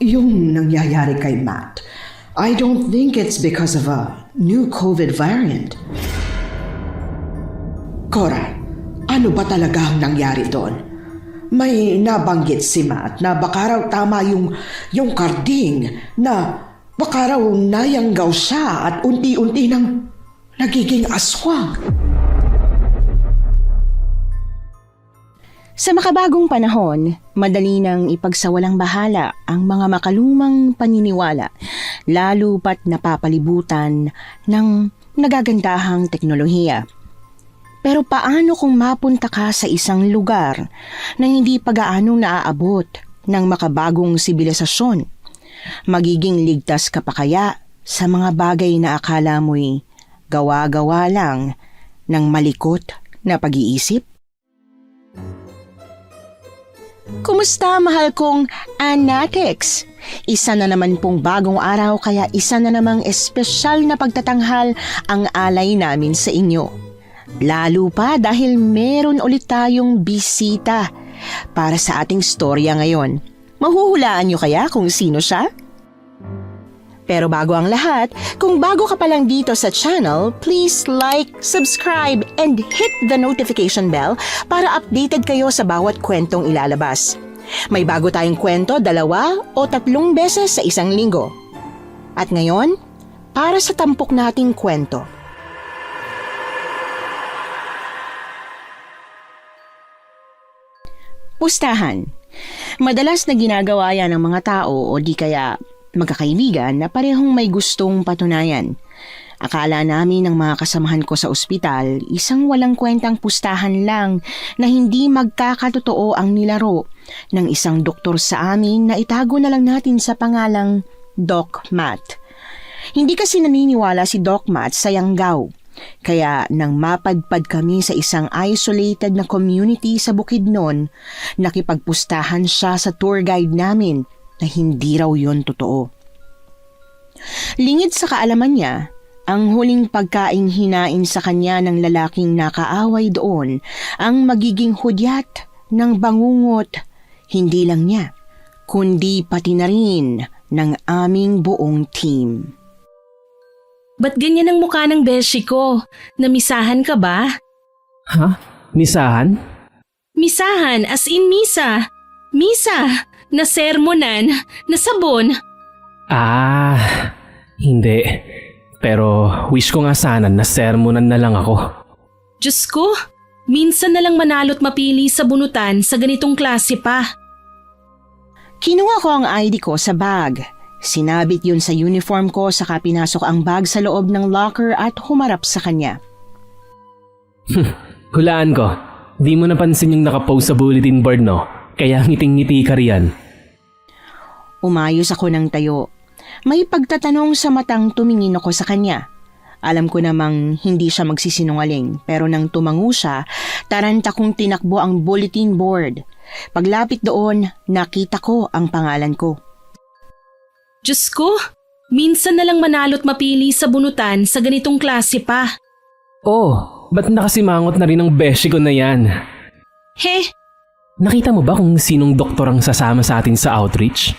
Yung nangyayari kay Matt, I don't think it's because of a new COVID variant. Cora, ano ba talaga ang nangyari doon? May nabanggit si Matt na baka raw tama yung karding na baka raw nayanggaw siya at unti-unti nang nagiging aswang. Sa makabagong panahon, madali nang ipagsawalang bahala ang mga makalumang paniniwala, lalo pat napapalibutan ng nagagandahang teknolohiya. Pero paano kung mapunta ka sa isang lugar na hindi pa-gaanong naaabot ng makabagong sibilisasyon? Magiging ligtas ka pa kaya sa mga bagay na akala mo'y gawa-gawa lang ng malikot na pag-iisip? Kumusta mahal kong Anatics? Isa na naman pong bagong araw kaya isa na namang espesyal na pagtatanghal ang alay namin sa inyo. Lalo pa dahil meron ulit tayong bisita para sa ating storya ngayon. Mahuhulaan nyo kaya kung sino siya? Pero bago ang lahat, kung bago ka pa lang dito sa channel, please like, subscribe, and hit the notification bell para updated kayo sa bawat kwentong ilalabas. May bago tayong kwento 2 o 3 beses sa isang linggo. At ngayon, para sa tampok nating kwento. Pustahan. Madalas na ginagawa yan ng mga tao o di kaya magkakaibigan na parehong may gustong patunayan. Akala namin ng mga kasamahan ko sa ospital, isang walang kwentang pustahan lang na hindi magkakatotoo ang nilaro ng isang doktor sa amin na itago na lang natin sa pangalang Doc Matt. Hindi kasi naniniwala si Doc Matt sa yanggaw. Kaya nang mapadpad kami sa isang isolated na community sa Bukidnon, nakipagpustahan siya sa tour guide namin na hindi raw yon totoo. Lingid sa kaalaman niya, ang huling pagkaing hinain sa kanya ng lalaking nakaaway doon ang magiging hudyat ng bangungot, hindi lang niya, kundi pati na rin ng aming buong team. Ba't ganyan ang mukha ng beshi ko? Namisahan ka ba? Ha? Misahan? Misahan as in misa. Misa! Na sermonan, na sabon. Hindi. Pero wish ko nga sana na sermonan na lang ako. Diyos ko, minsan na lang manalo't mapili sa bunutan sa ganitong klase pa. Kinuha ko ang ID ko sa bag. Sinabit yun sa uniform ko saka pinasok ang bag sa loob ng locker at humarap sa kanya. Hulaan ko. Di mo napansin yung nakapost sa bulletin board, no? Kaya ngiting-ngiti ka riyan. Umayos ako ng tayo. May pagtatanong sa matang tumingin ako sa kanya. Alam ko namang hindi siya magsisinungaling pero nang tumango siya, taranta kong tinakbo ang bulletin board. Paglapit doon, nakita ko ang pangalan ko. Diyos ko, minsan na lang manalo't mapili sa bunutan sa ganitong klase pa. Oh, ba't nakasimangot na rin ang beshi ko na yan? He? Nakita mo ba kung sinong doktor ang sasama sa atin sa outreach?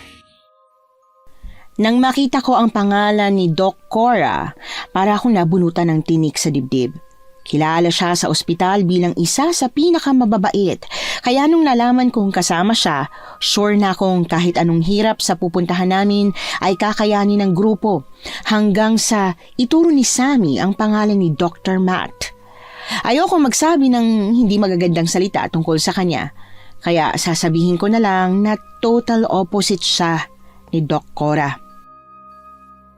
Nang makita ko ang pangalan ni Doc Cora, para akong nabunutan ng tinik sa dibdib. Kilala siya sa ospital bilang isa sa pinakamababait, kaya nung nalaman kong kasama siya, sure na akong kahit anong hirap sa pupuntahan namin ay kakayanin ng grupo, hanggang sa ituro ni Sammy ang pangalan ni Dr. Matt. Ayoko magsabi ng hindi magagandang salita tungkol sa kanya, kaya sasabihin ko na lang na total opposite siya ni Doc Cora.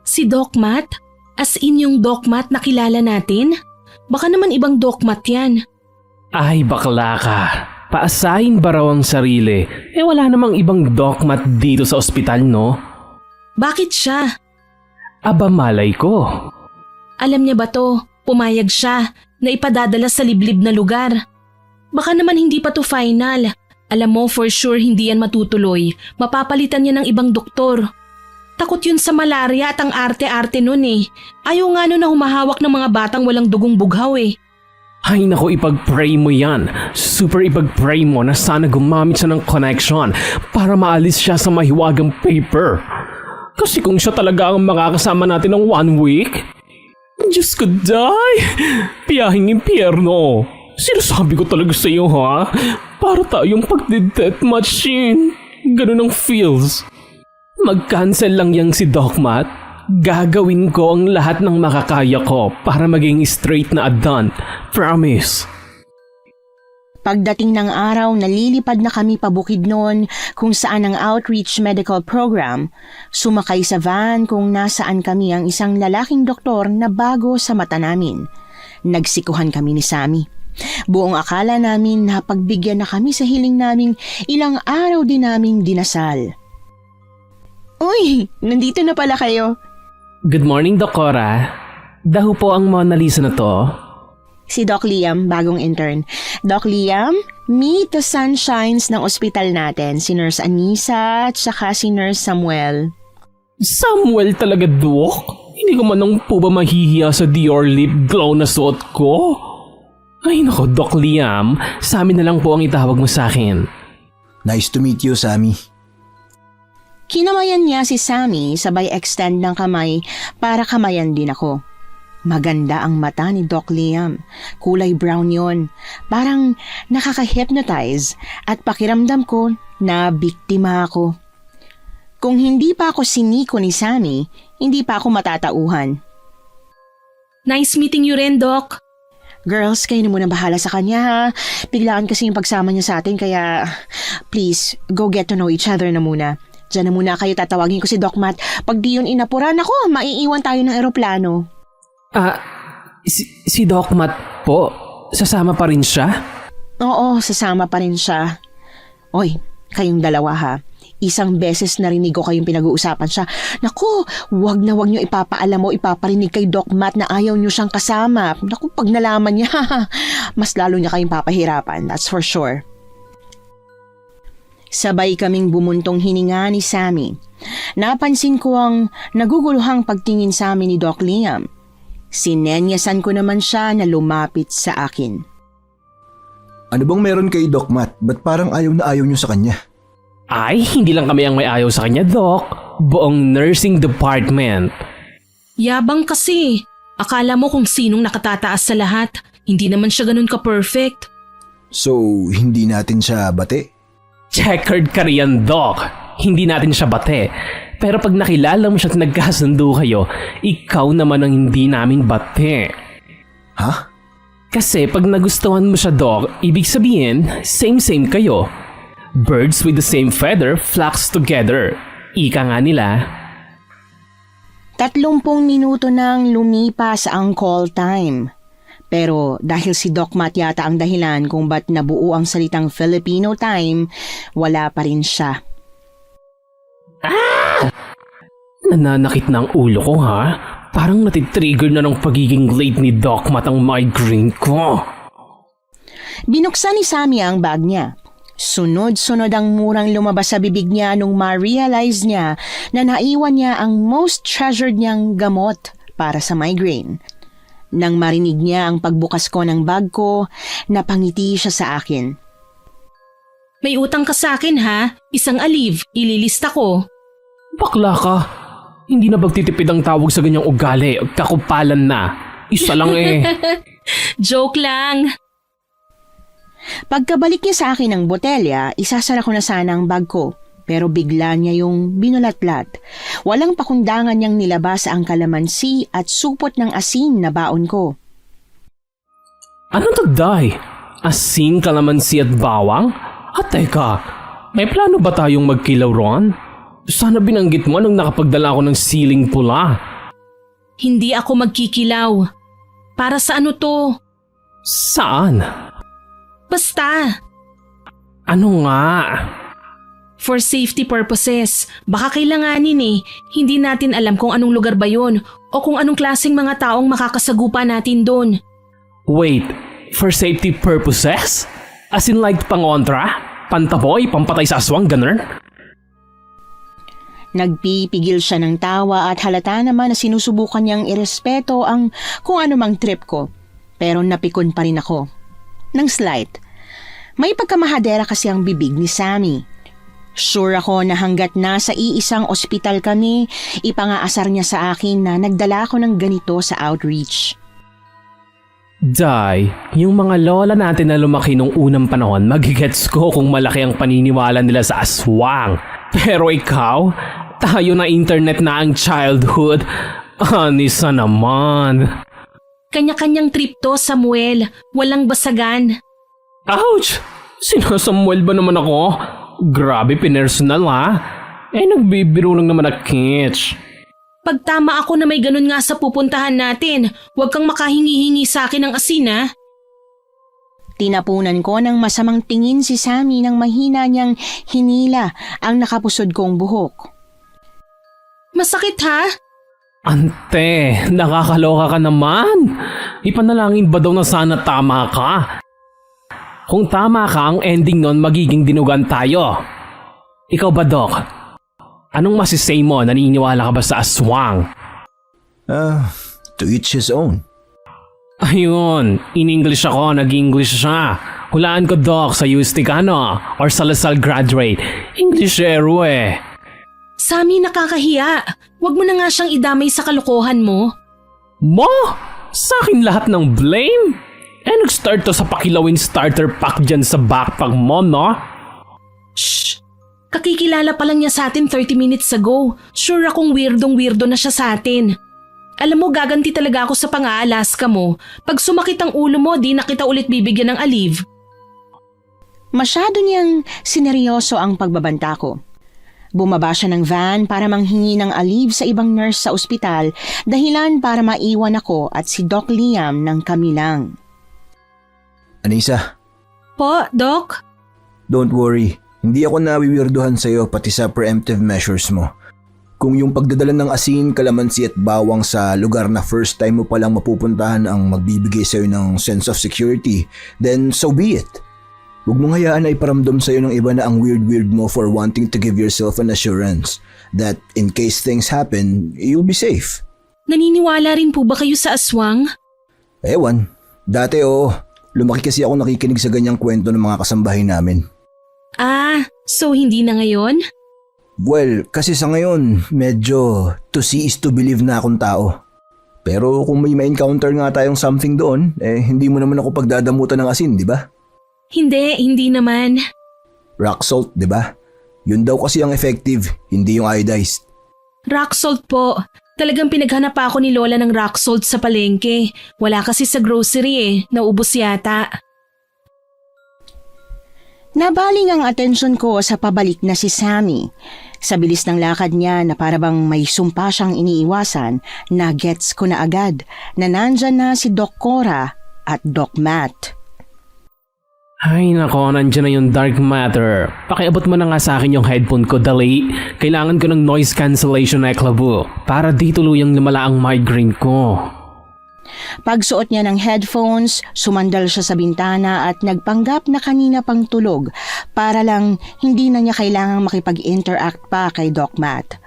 Si Doc Matt? As in yung Doc Matt na kilala natin? Baka naman ibang Doc Matt yan. Ay, bakla ka. Paasahin ba raw ang sarili? Wala namang ibang Doc Matt dito sa ospital, no? Bakit siya? Aba, malay ko. Alam niya ba to? Pumayag siya na ipadadala sa liblib na lugar. Baka naman hindi pa to final. Alam mo, for sure hindi yan matutuloy. Mapapalitan niya ng ibang doktor. Takot yun sa malaria at ang arte-arte nun eh. Ayaw nga nun na humahawak ng mga batang walang dugong bughaw eh. Ay nako, ipag-pray mo yan. Super ipag-pray mo na sana gumamit siya ng connection para maalis siya sa mahiwagang paper. Kasi kung siya talaga ang makakasama natin ng 1 week, Diyos ko, die! Piyahing impyerno. Sinasabi ko talaga sa iyo, ha? Para tayong pagdi-death machine. Ganun ang feels. Mag-cancel lang yang si Doc Matt. Gagawin ko ang lahat ng makakaya ko para maging straight na adult. Promise. Pagdating ng araw, nalilipad na kami pabukid noon kung saan ang outreach medical program. Sumakay sa van kung nasaan kami ang isang lalaking doktor na bago sa mata namin. Nagsikuhan kami ni Sammy. Buong akala namin na pagbigyan na kami sa hiling naming ilang araw din naming dinasal. Uy, nandito na pala kayo. Good morning, Dokora. Daho po ang Mona Lisa na to. Si Doc Liam, bagong intern. Doc Liam, meet the sunshines ng ospital natin. Si Nurse Anisa at saka si Nurse Samuel. Samuel talaga, Doc? Hindi ko man nang po ba mahihiya sa Dior lip glow na suot ko? Ay nako, Doc Liam. Sa amin na lang po ang itawag mo sa akin. Nice to meet you, Sammy. Kinamayan niya si Sammy sabay extend ng kamay para kamayan din ako. Maganda ang mata ni Doc Liam. Kulay brown yon. Parang nakaka-hypnotize at pakiramdam ko na biktima ako. Kung hindi pa ako siniko ni Sammy, hindi pa ako matatauhan. Nice meeting you rin, Doc. Girls, kayo na muna bahala sa kanya ha. Biglaan kasi yung pagsama niya sa atin kaya please, go get to know each other na muna. Diyan na muna kayo, tatawagin ko si Doc Matt. Pag di yun inapuran ako, maiiwan tayo ng eroplano. Si Doc Matt po, sasama pa rin siya? Oo, sasama pa rin siya. Oy, kayong dalawa ha. Isang beses narinig ko kayong pinag-uusapan siya. Naku, wag na wag niyo ipapaalam o ipaparinig kay Doc Matt na ayaw niyo siyang kasama. Naku, pag nalaman niya, mas lalo niya kayong papahirapan. That's for sure. Sabay kaming bumuntong hininga ni Sammy. Napansin ko ang naguguluhang pagtingin sa amin ni Doc Liam. Sinenyasan ko naman siya na lumapit sa akin. Ano bang meron kay Doc Matt? Ba't parang ayaw na ayaw niyo sa kanya? Ay, hindi lang kami ang may ayaw sa kanya, Doc. Buong nursing department. Yabang kasi. Akala mo kung sinong nakatataas sa lahat. Hindi naman siya ganun ka-perfect. So, hindi natin siya bate? Checkered ka riyan, Doc. Hindi natin siya bate. Pero pag nakilala mo siya at nagkasundo kayo, ikaw naman ang hindi namin bate. Ha? Kasi pag nagustuhan mo siya, Doc, ibig sabihin, same-same kayo. Birds with the same feather flocks together. Ika nga nila. 30 minuto nang lumipas ang call time. Pero dahil si Doc Matt yata ang dahilan kung ba't nabuo ang salitang Filipino time, wala pa rin siya. Nananakit na ang ulo ko, ha? Parang natitrigger na ng pagiging late ni Doc Matt ang migraine ko. Binuksan ni Sammy ang bag niya. Sunod-sunod ang murang lumabas sa bibig niya nung ma-realize niya na naiwan niya ang most treasured niyang gamot para sa migraine. Nang marinig niya ang pagbukas ko ng bag ko, napangiti siya sa akin. May utang ka sa akin ha? Isang aliv, ililista ko. Bakla ka. Hindi na pagtitipid ang tawag sa ganyang ugali. Kakupalan na. Isa lang eh. Joke lang. Pagkabalik niya sa akin ng botelya, isasara ko na sana ang bag ko. Pero bigla niya yung binulatlat. Walang pakundangan niyang nilabas ang kalamansi at supot ng asin na baon ko. Ano to, Day? Asin, kalamansi at bawang? At teka, may plano ba tayong magkilaw ron? Sana binanggit mo nung nakapagdala ako ng siling pula. Hindi ako magkikilaw. Para sa ano to? Saan? Basta. Ano nga? For safety purposes, baka kailanganin eh. Hindi natin alam kung anong lugar ba yun o kung anong klaseng mga taong makakasagupa natin doon. Wait, for safety purposes? As in like pangontra? Pantaboy? Pampatay sa aswang? Ganun? Nagpipigil siya ng tawa at halata naman na sinusubukan niyang irespeto ang kung anumang trip ko. Pero napikon pa rin ako. Nang slight. May pagkamahadera kasi ang bibig ni Sammy. Sure ako na hanggat nasa iisang ospital kami, ipangaasar niya sa akin na nagdala ako ng ganito sa outreach. Day, yung mga lola natin na lumaki nung unang panahon, magigets ko kung malaki ang paniniwala nila sa aswang. Pero ikaw, tayo na internet na ang childhood. Anisa naman. Kanya-kanyang trip to, Samuel. Walang basagan. Ouch! Sinasamuel ba naman ako? Grabe, pinersonal ha. Nagbibiro lang naman na kitsch. Pag tama ako na may ganun nga sa pupuntahan natin, huwag kang makahingi-hingi sa akin ng asin ha. Tinapunan ko ng masamang tingin si Sammy nang mahina niyang hinila ang nakapusod kong buhok. Masakit ha? Ante, nakakaloka ka naman. Ipanalangin ba daw na sana tama ka? Kung tama ka, ang ending nun magiging dinugan tayo. Ikaw ba, Doc? Anong masisay mo? Naniniwala ka ba sa aswang? To each his own. Ayun, in English ako, nag-English siya. Hulaan ko, Doc, sa UST ka, no? Or sa Lasal graduate. Englishero eh. Sammy, nakakahiya. Huwag mo na nga siyang idamay sa kalokohan mo. Mo? Sa akin lahat ng blame? Nag-start to sa pakilawin starter pack dyan sa backpack mo, no? Shh! Kakikilala pa lang niya sa atin 30 minutes ago. Sure akong weirdong-weirdo na siya sa atin. Alam mo, gaganti talaga ako sa pang-aalaska mo. Pag sumakit ang ulo mo, di na kita ulit bibigyan ng aliv. Masyado niyang sineryoso ang pagbabanta ko. Bumaba siya ng van para manghingi ng aliv sa ibang nurse sa ospital, dahilan para maiwan ako at si Doc Liam ng kami lang. Anisa, Po, Doc? don't worry. Hindi ako nawiwirduhan sa'yo pati sa preemptive measures mo. Kung yung pagdadala ng asin, kalamansi at bawang sa lugar na first time mo palang mapupuntahan ang magbibigay sa'yo ng sense of security, then so be it. Huwag mong hayaan na iparamdam sa'yo ng iba na ang weird mo for wanting to give yourself an assurance that in case things happen, you'll be safe. Naniniwala rin po ba kayo sa aswang? Ewan, dati oo. Lumaki kasi ako nakikinig sa ganyang kwento ng mga kasambahay namin. Ah, so hindi na ngayon? Well, kasi sa ngayon, medyo to see is to believe na akong tao. Pero kung may ma-encounter nga tayong something doon, hindi mo naman ako pagdadamutan ng asin, di ba? Hindi naman. Rock salt, di ba? Yun daw kasi ang effective, hindi yung iodized. Rock salt po. Talagang pinaghanap pa ako ni Lola ng rock salt sa palengke. Wala kasi sa grocery naubos yata. Nabaling ang atensyon ko sa pabalik na si Sammy. Sa bilis ng lakad niya na parabang may sumpa siyang iniiwasan, na gets ko na agad na nandyan na si Doc Cora at Doc Matt. Ay nako, nandiyan na yung dark matter. Pakiabot mo na nga sa akin yung headphone ko, dali. Kailangan ko ng noise cancellation na eklabo para di tuluyang lumala ang migraine ko. Pagsuot niya ng headphones, sumandal siya sa bintana at nagpanggap na kanina pang tulog para lang hindi na niya kailangang makipag-interact pa kay Doc Matt.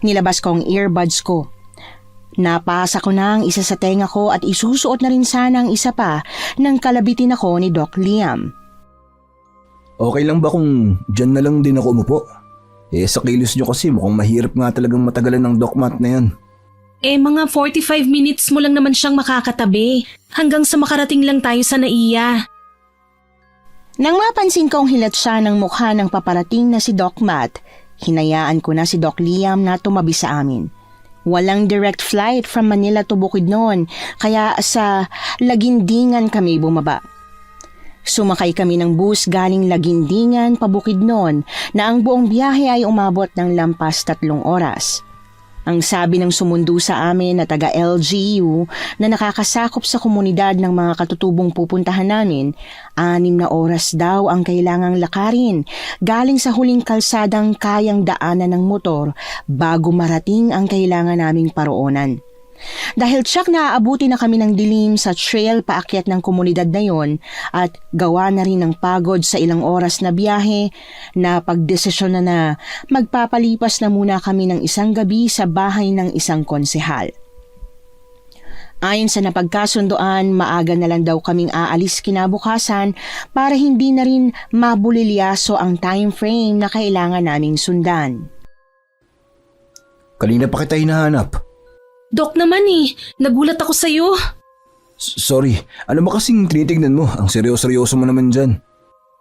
Nilabas ko ang earbuds ko. Napasa ko na ang isa sa tenga ko at isusuot na rin sana ang isa pa nang kalabitin ako ni Doc Liam. Okay lang ba kung dyan na lang din ako umupo? Sa kilos nyo kasi mukhang mahirap nga talagang matagalan ng Doc Matt na yan. Mga 45 minutes mo lang naman siyang makakatabi. Hanggang sa makarating lang tayo sa NAIA. Nang mapansin kong hilat siya ng mukha ng paparating na si Doc Matt, hinayaan ko na si Doc Liam na tumabi sa amin. Walang direct flight from Manila to Bukidnon, kaya sa Lagindingan kami bumaba. Sumakay kami ng bus galing Lagindingan pa Bukidnon na ang buong biyahe ay umabot ng lampas 3 oras. Ang sabi ng sumundo sa amin na taga LGU na nakakasakop sa komunidad ng mga katutubong pupuntahan namin, 6 na oras daw ang kailangang lakarin galing sa huling kalsadang kayang daanan ng motor bago marating ang kailangan naming paroonan. Dahil tsak naaabuti na kami ng dilim sa trail paakyat ng komunidad na yon at gawa na rin ng pagod sa ilang oras na biyahe, na pagdesisyon na magpapalipas na muna kami ng isang gabi sa bahay ng isang konsehal. Ayon sa napagkasundoan, maaga na lang daw kaming aalis kinabukasan para hindi na rin mabulilyaso ang time frame na kailangan naming sundan. Kanina pa kita hinahanap. Dok naman nagulat ako sa'yo. Sorry, ano ba kasing tinitignan mo? Ang seryoso mo naman dyan.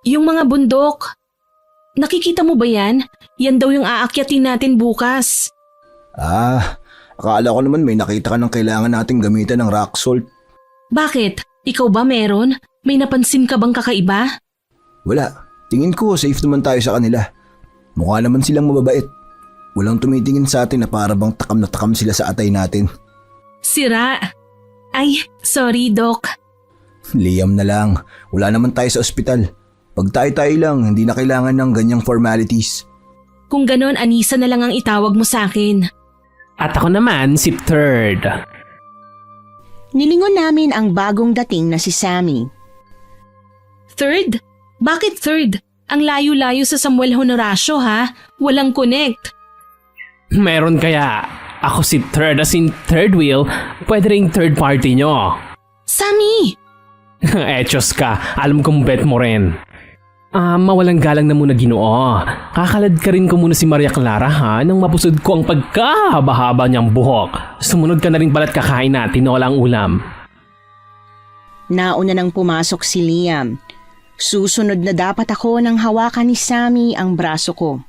Yung mga bundok. Nakikita mo ba yan? Yan daw yung aakyatin natin bukas. Akala ko naman may nakita ka ng kailangan nating gamitan ng rock salt. Bakit? Ikaw ba meron? May napansin ka bang kakaiba? Wala, tingin ko safe naman tayo sa kanila. Mukha naman silang mababait. Walang tumitingin sa atin na para bang takam na takam sila sa atay natin. Sira. Ay, sorry, Doc. Liam na lang, wala naman tayo sa ospital. Pag tayo lang, hindi na kailangan ng ganyang formalities. Kung ganon, Anisa na lang ang itawag mo sa akin. At ako naman si Third. Nilingon namin ang bagong dating na si Sammy. Third? Bakit third? Ang layo-layo sa Samuel Honoracio ha? Walang connect. Meron kaya. Ako si Third, as in third wheel, pwede ring third party nyo. Sammy! Etyos ka, alam kong bet mo rin. Mawalang galang na muna Ginoo. Kakalad ka rin ko muna si Maria Clara ha nang mapusod ko ang pagkahaba-haba niyang buhok. Sumunod ka na rin pala't kakain natin na walang ulam. Nauna nang pumasok si Liam. Susunod na dapat ako nang hawakan ni Sammy ang braso ko.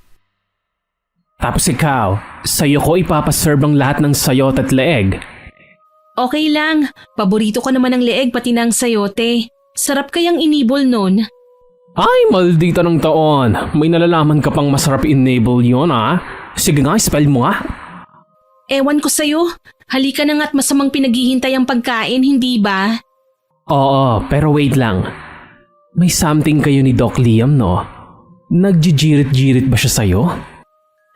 Tapos ikaw, sa'yo ko ipapaserve ang lahat ng sayot at leeg. Okay lang. Paborito ko naman ang leeg pati ng sayote. Sarap kayang inibol nun. Ay, maldita ng taon. May nalalaman ka pang masarap enable yon ha? Sige nga, spell mo nga. Ewan ko sa'yo. Halika na nga't masamang pinaghihintay ang pagkain, hindi ba? Oo, pero wait lang. May something kayo ni Doc Liam, no? Nagjijirit-jirit ba siya sa'yo?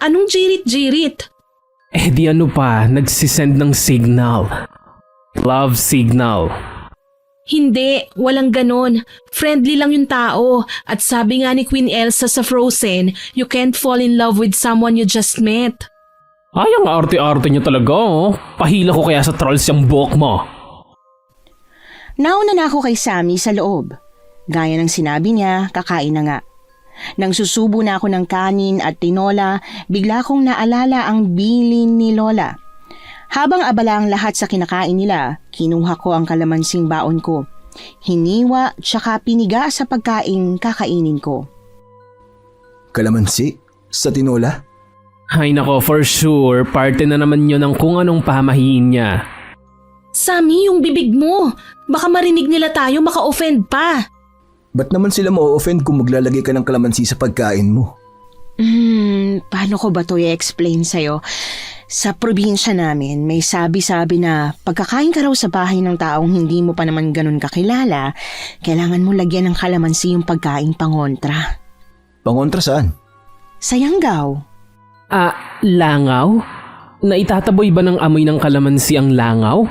Anong jirit-jirit? Eh di ano pa, nagsisend ng signal. Love signal. Hindi, walang ganon. Friendly lang yung tao. At sabi nga ni Queen Elsa sa Frozen, you can't fall in love with someone you just met. Ay, ang arte-arte niya talaga, oh. Pahila ko kaya sa trolls yung buhok mo. Nauna na ako kay Sammy sa loob. Gaya ng sinabi niya, kakain na nga. Nang susubo na ako ng kanin at tinola, bigla kong naalala ang bilin ni Lola. Habang abala ang lahat sa kinakain nila, kinuha ko ang kalamansing baon ko. Hiniwa tsaka piniga sa pagkain kakainin ko. Kalamansi? Sa tinola? Ay nako, for sure, parte na naman yun ng kung anong pamahiin niya. Sammy, yung bibig mo. Baka marinig nila tayo, maka-offend pa. Ba't naman sila ma-offend kung maglalagay ka ng kalamansi sa pagkain mo? Paano ko ba to i-explain sa'yo? Sa probinsya namin, may sabi-sabi na pagkakain ka raw sa bahay ng taong hindi mo pa naman ganun kakilala, kailangan mo lagyan ng kalamansi yung pagkain pangontra. Pangontra saan? Sa Yanggaw. Langaw? Naitataboy ba ng amoy ng kalamansi ang langaw?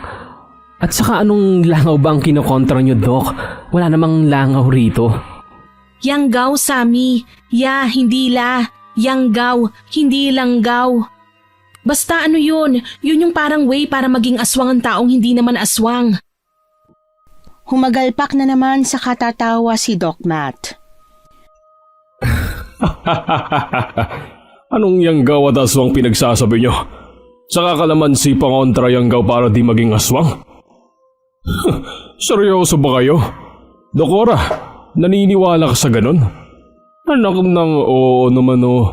At saka anong langaw ba ang kinokontra nyo, Doc? Wala namang langaw rito. Yanggaw, Sammy. Ya, hindi la. Yanggaw, hindi langgaw. Basta ano yun yung parang way para maging aswang ang taong hindi naman aswang. Humagalpak na naman sa katatawa si Doc Matt. Anong yanggaw at aswang pinagsasabi nyo? Saka kalamansi pangontra yanggaw para di maging aswang? Seryoso ba kayo? Dokora, naniniwala ka sa ganun? Anak ng oo naman oh.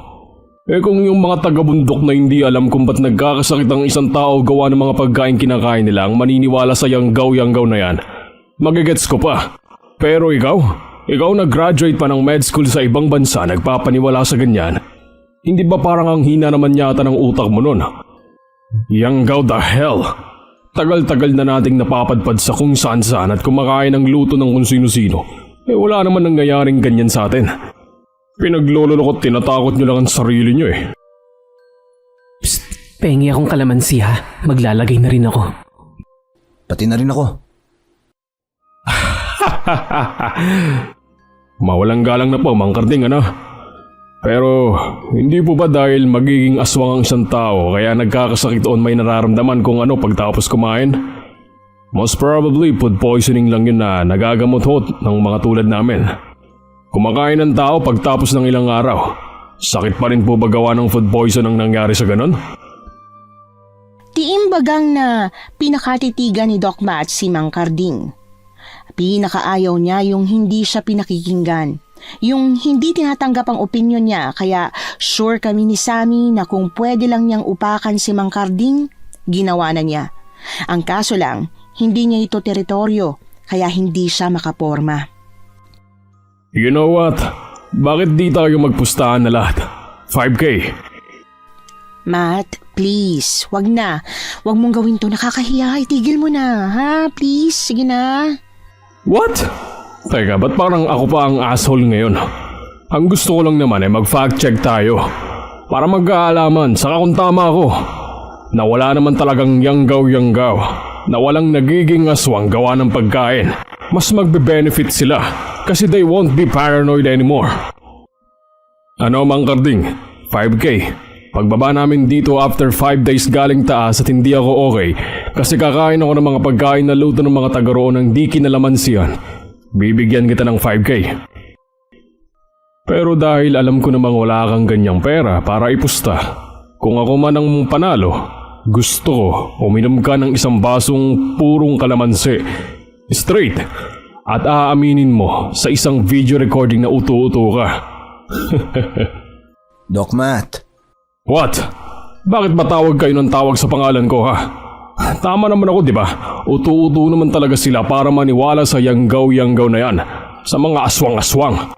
Eh kung yung mga taga-bundok na hindi alam kung ba't nagkakasakit ang isang tao gawa ng mga pagkain kinakain nila ang maniniwala sa yanggaw-yanggaw na yan, magigets ko pa. Pero ikaw nag-graduate pa ng med school sa ibang bansa nagpapaniwala sa ganyan. Hindi ba parang ang hina naman yata ng utak mo nun? Yanggaw the hell! Tagal-tagal na nating napapadpad sa kung saan-saan at kumakain ng luto ng kung sino-sino. Eh wala naman nangyayaring ganyan sa atin. Pinaglololokot, tinatakot nyo lang ang sarili nyo eh. Psst, pengi akong kalamansi ha. Maglalagay na rin ako. Pati na rin ako. Mawalang galang na po, Mang Karding, ano? Pero hindi po ba dahil magiging aswang ang isang tao kaya nagkakasakit o may nararamdaman kung ano pagtapos kumain? Most probably food poisoning lang yun na nagagamot-hot ng mga tulad namin. Kumakain ng tao pagtapos ng ilang araw. Sakit pa rin po ba gawa ng food poison ang nangyari sa ganon? Tiimbagang na pinakatitigan ni Doc Matt si Mang Carding. Pinakaayaw niya yung hindi siya pinakikinggan. Yung hindi tinatanggap ang opinyon niya, kaya sure kami ni Sammy na kung pwede lang niyang upakan si Mang Carding, ginawa na niya. Ang kaso lang, hindi niya ito teritoryo, kaya hindi siya makaporma. You know what? Bakit di tayo magpustahan na lahat? 5K. Matt, please, wag na. Wag mong gawin to, nakakahiya. Itigil mo na, ha? Please, sige na. What? Teka, ba't parang ako pa ang asshole ngayon? Ang gusto ko lang naman ay mag-fact check tayo. Para magkaalaman, saka kung tama ako. Na wala naman talagang yanggaw-yanggaw. Na walang nagiging aswang gawa ng pagkain. Mas magbe-benefit sila kasi they won't be paranoid anymore. Ano Mang Carding? 5K. Pagbaba namin dito after 5 days galing taas at hindi ako okay kasi kakain ako ng mga pagkain na luto ng mga taga roon ng di kinalamansiyan. Bibigyan kita ng 5K. Pero dahil alam ko namang wala kang ganyang pera para ipusta, kung ako man ang panalo, gusto ko uminom ka ng isang basong purong kalamansi. Straight. At aaminin mo sa isang video recording na utu-utu ka. Doc Matt, What? Bakit ba tawag kayo ng tawag sa pangalan ko ha? Tama naman ako di ba? Utu-utu naman talaga sila para maniwala sa yanggaw-yanggaw na yan. Sa mga aswang-aswang.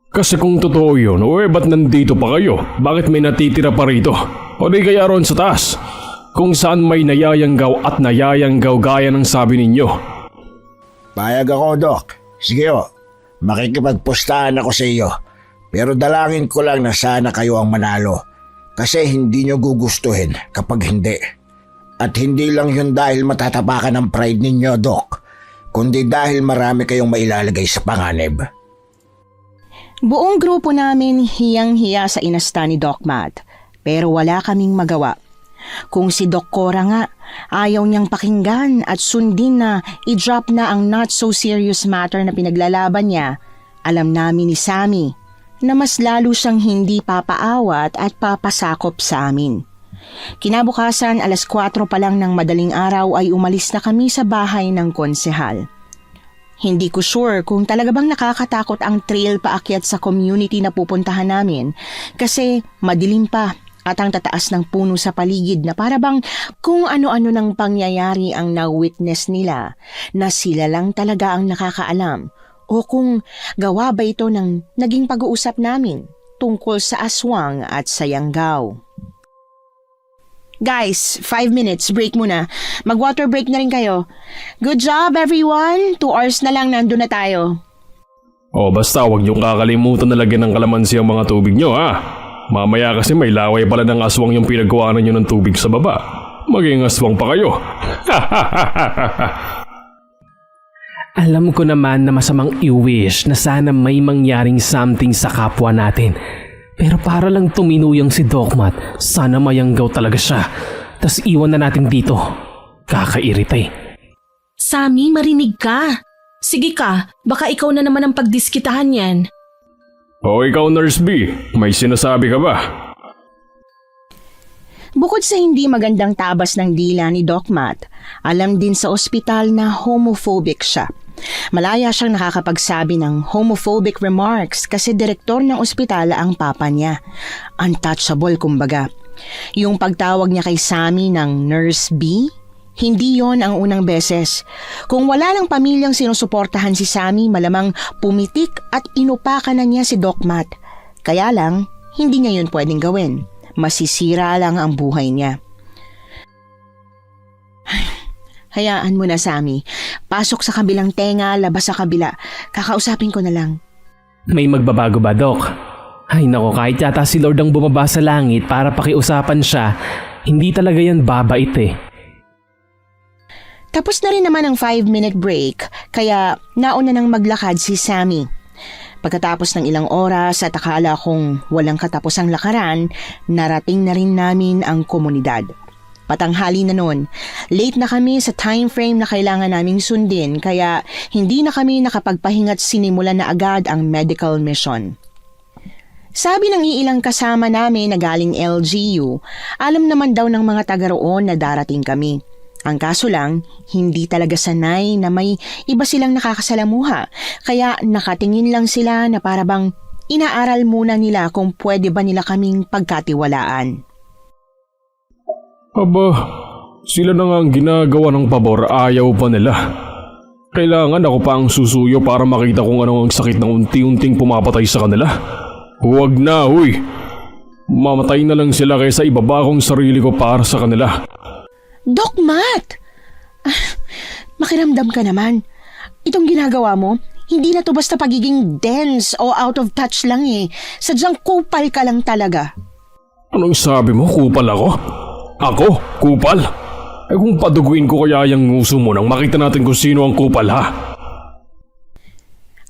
Kasi kung totoo yun, ba't nandito pa kayo? Bakit may natitira pa rito? O di kaya ron sa taas? Kung saan may nayayanggaw at nayayanggaw gaya ng sabi ninyo. Payag ako, Doc. Sige o, makikipagpustahan ako sa iyo. Pero dalangin ko lang na sana kayo ang manalo. Kasi hindi nyo gugustuhin kapag hindi. At hindi lang yun dahil matatapakan ng pride ninyo, Doc. Kundi dahil marami kayong mailalagay sa panganib. Buong grupo namin hiyang-hiya sa inasta ni Doc Matt, pero wala kaming magawa. Kung si Doc Cora nga, ayaw niyang pakinggan at sundin na i-drop na ang not so serious matter na pinaglalaban niya, alam namin ni Sammy na mas lalo siyang hindi papaawat at papasakop sa amin. Kinabukasan, 4:00 pa lang ng madaling araw ay umalis na kami sa bahay ng konsehal. Hindi ko sure kung talaga bang nakakatakot ang trail paakyat sa community na pupuntahan namin kasi madilim pa at ang tataas ng puno sa paligid na para bang kung ano-ano ng pangyayari ang na-witness nila na sila lang talaga ang nakakaalam o kung gawa ba ito ng naging pag-uusap namin tungkol sa aswang at sa yanggaw. Guys, 5 minutes, break muna. Mag-water break na rin kayo. Good job everyone, 2 hours na lang nandun na tayo. O basta wag niyong kakalimutan na lagyan ng kalamansi ang mga tubig niyo ha. Mamaya kasi may laway pala ng aswang yung pinagkuhanan niyo ng tubig sa baba. Maging aswang pa kayo. Alam ko naman na masamang i-wish na sana may mangyaring something sa kapwa natin. Pero para lang tuminuyang si Doc Matt, sana mayanggaw talaga siya. Tas iwan na natin dito. Kakairita eh. Sammy, marinig ka. Sige ka, baka ikaw na naman ang pagdiskitahan yan. O ikaw Nurse B, may sinasabi ka ba? Bukod sa hindi magandang tabas ng dila ni Doc Matt, alam din sa ospital na homophobic siya. Malaya siyang nakakapagsabi ng homophobic remarks kasi direktor ng ospital ang papa niya. Untouchable kumbaga. Yung pagtawag niya kay Sammy ng Nurse B, hindi yon ang unang beses. Kung wala lang pamilyang sinusuportahan si Sammy, malamang pumitik at inupakan na niya si Doc Matt. Kaya lang, hindi niya yun pwedeng gawin. Masisira lang ang buhay niya. Hayaan mo na, Sammy. Pasok sa kabilang tenga, labas sa kabila. Kakausapin ko na lang. May magbabago ba, Doc? Ay nako, kahit yata si Lord ang bumaba sa langit para pakiusapan siya, hindi talaga yan babait eh. Tapos na rin naman ang 5-minute break, kaya nauna nang maglakad si Sammy. Pagkatapos ng ilang oras at akala kong walang katapusang lakaran, narating na rin namin ang komunidad. Patanghali na noon, Late na kami sa time frame na kailangan naming sundin kaya hindi na kami nakapagpahinga't sinimulan na agad ang medical mission. Sabi ng iilang kasama namin na galing LGU, alam naman daw ng mga taga roon na darating kami. Ang kaso lang, hindi talaga sanay na may iba silang nakakasalamuha, kaya nakatingin lang sila na parabang inaaral muna nila kung pwede ba nila kaming pagkatiwalaan. Aba, sila na nga ang ginagawa ng pabor, ayaw pa nila. Kailangan ako pa ang susuyo para makita kung ano ang sakit na unti-unting pumapatay sa kanila. Huwag na, huy. Mamatay na lang sila kaysa ibaba kong sarili ko para sa kanila. Doc Matt! Makiramdam ka naman. Itong ginagawa mo, hindi na to basta pagiging dense o out of touch lang eh. Sadyang kupal ka lang talaga. Anong sabi mo? Kupal ako? Ako? Kupal? Eh kung paduguin ko kaya yung nguso mo nang makita natin kung sino ang kupal ha?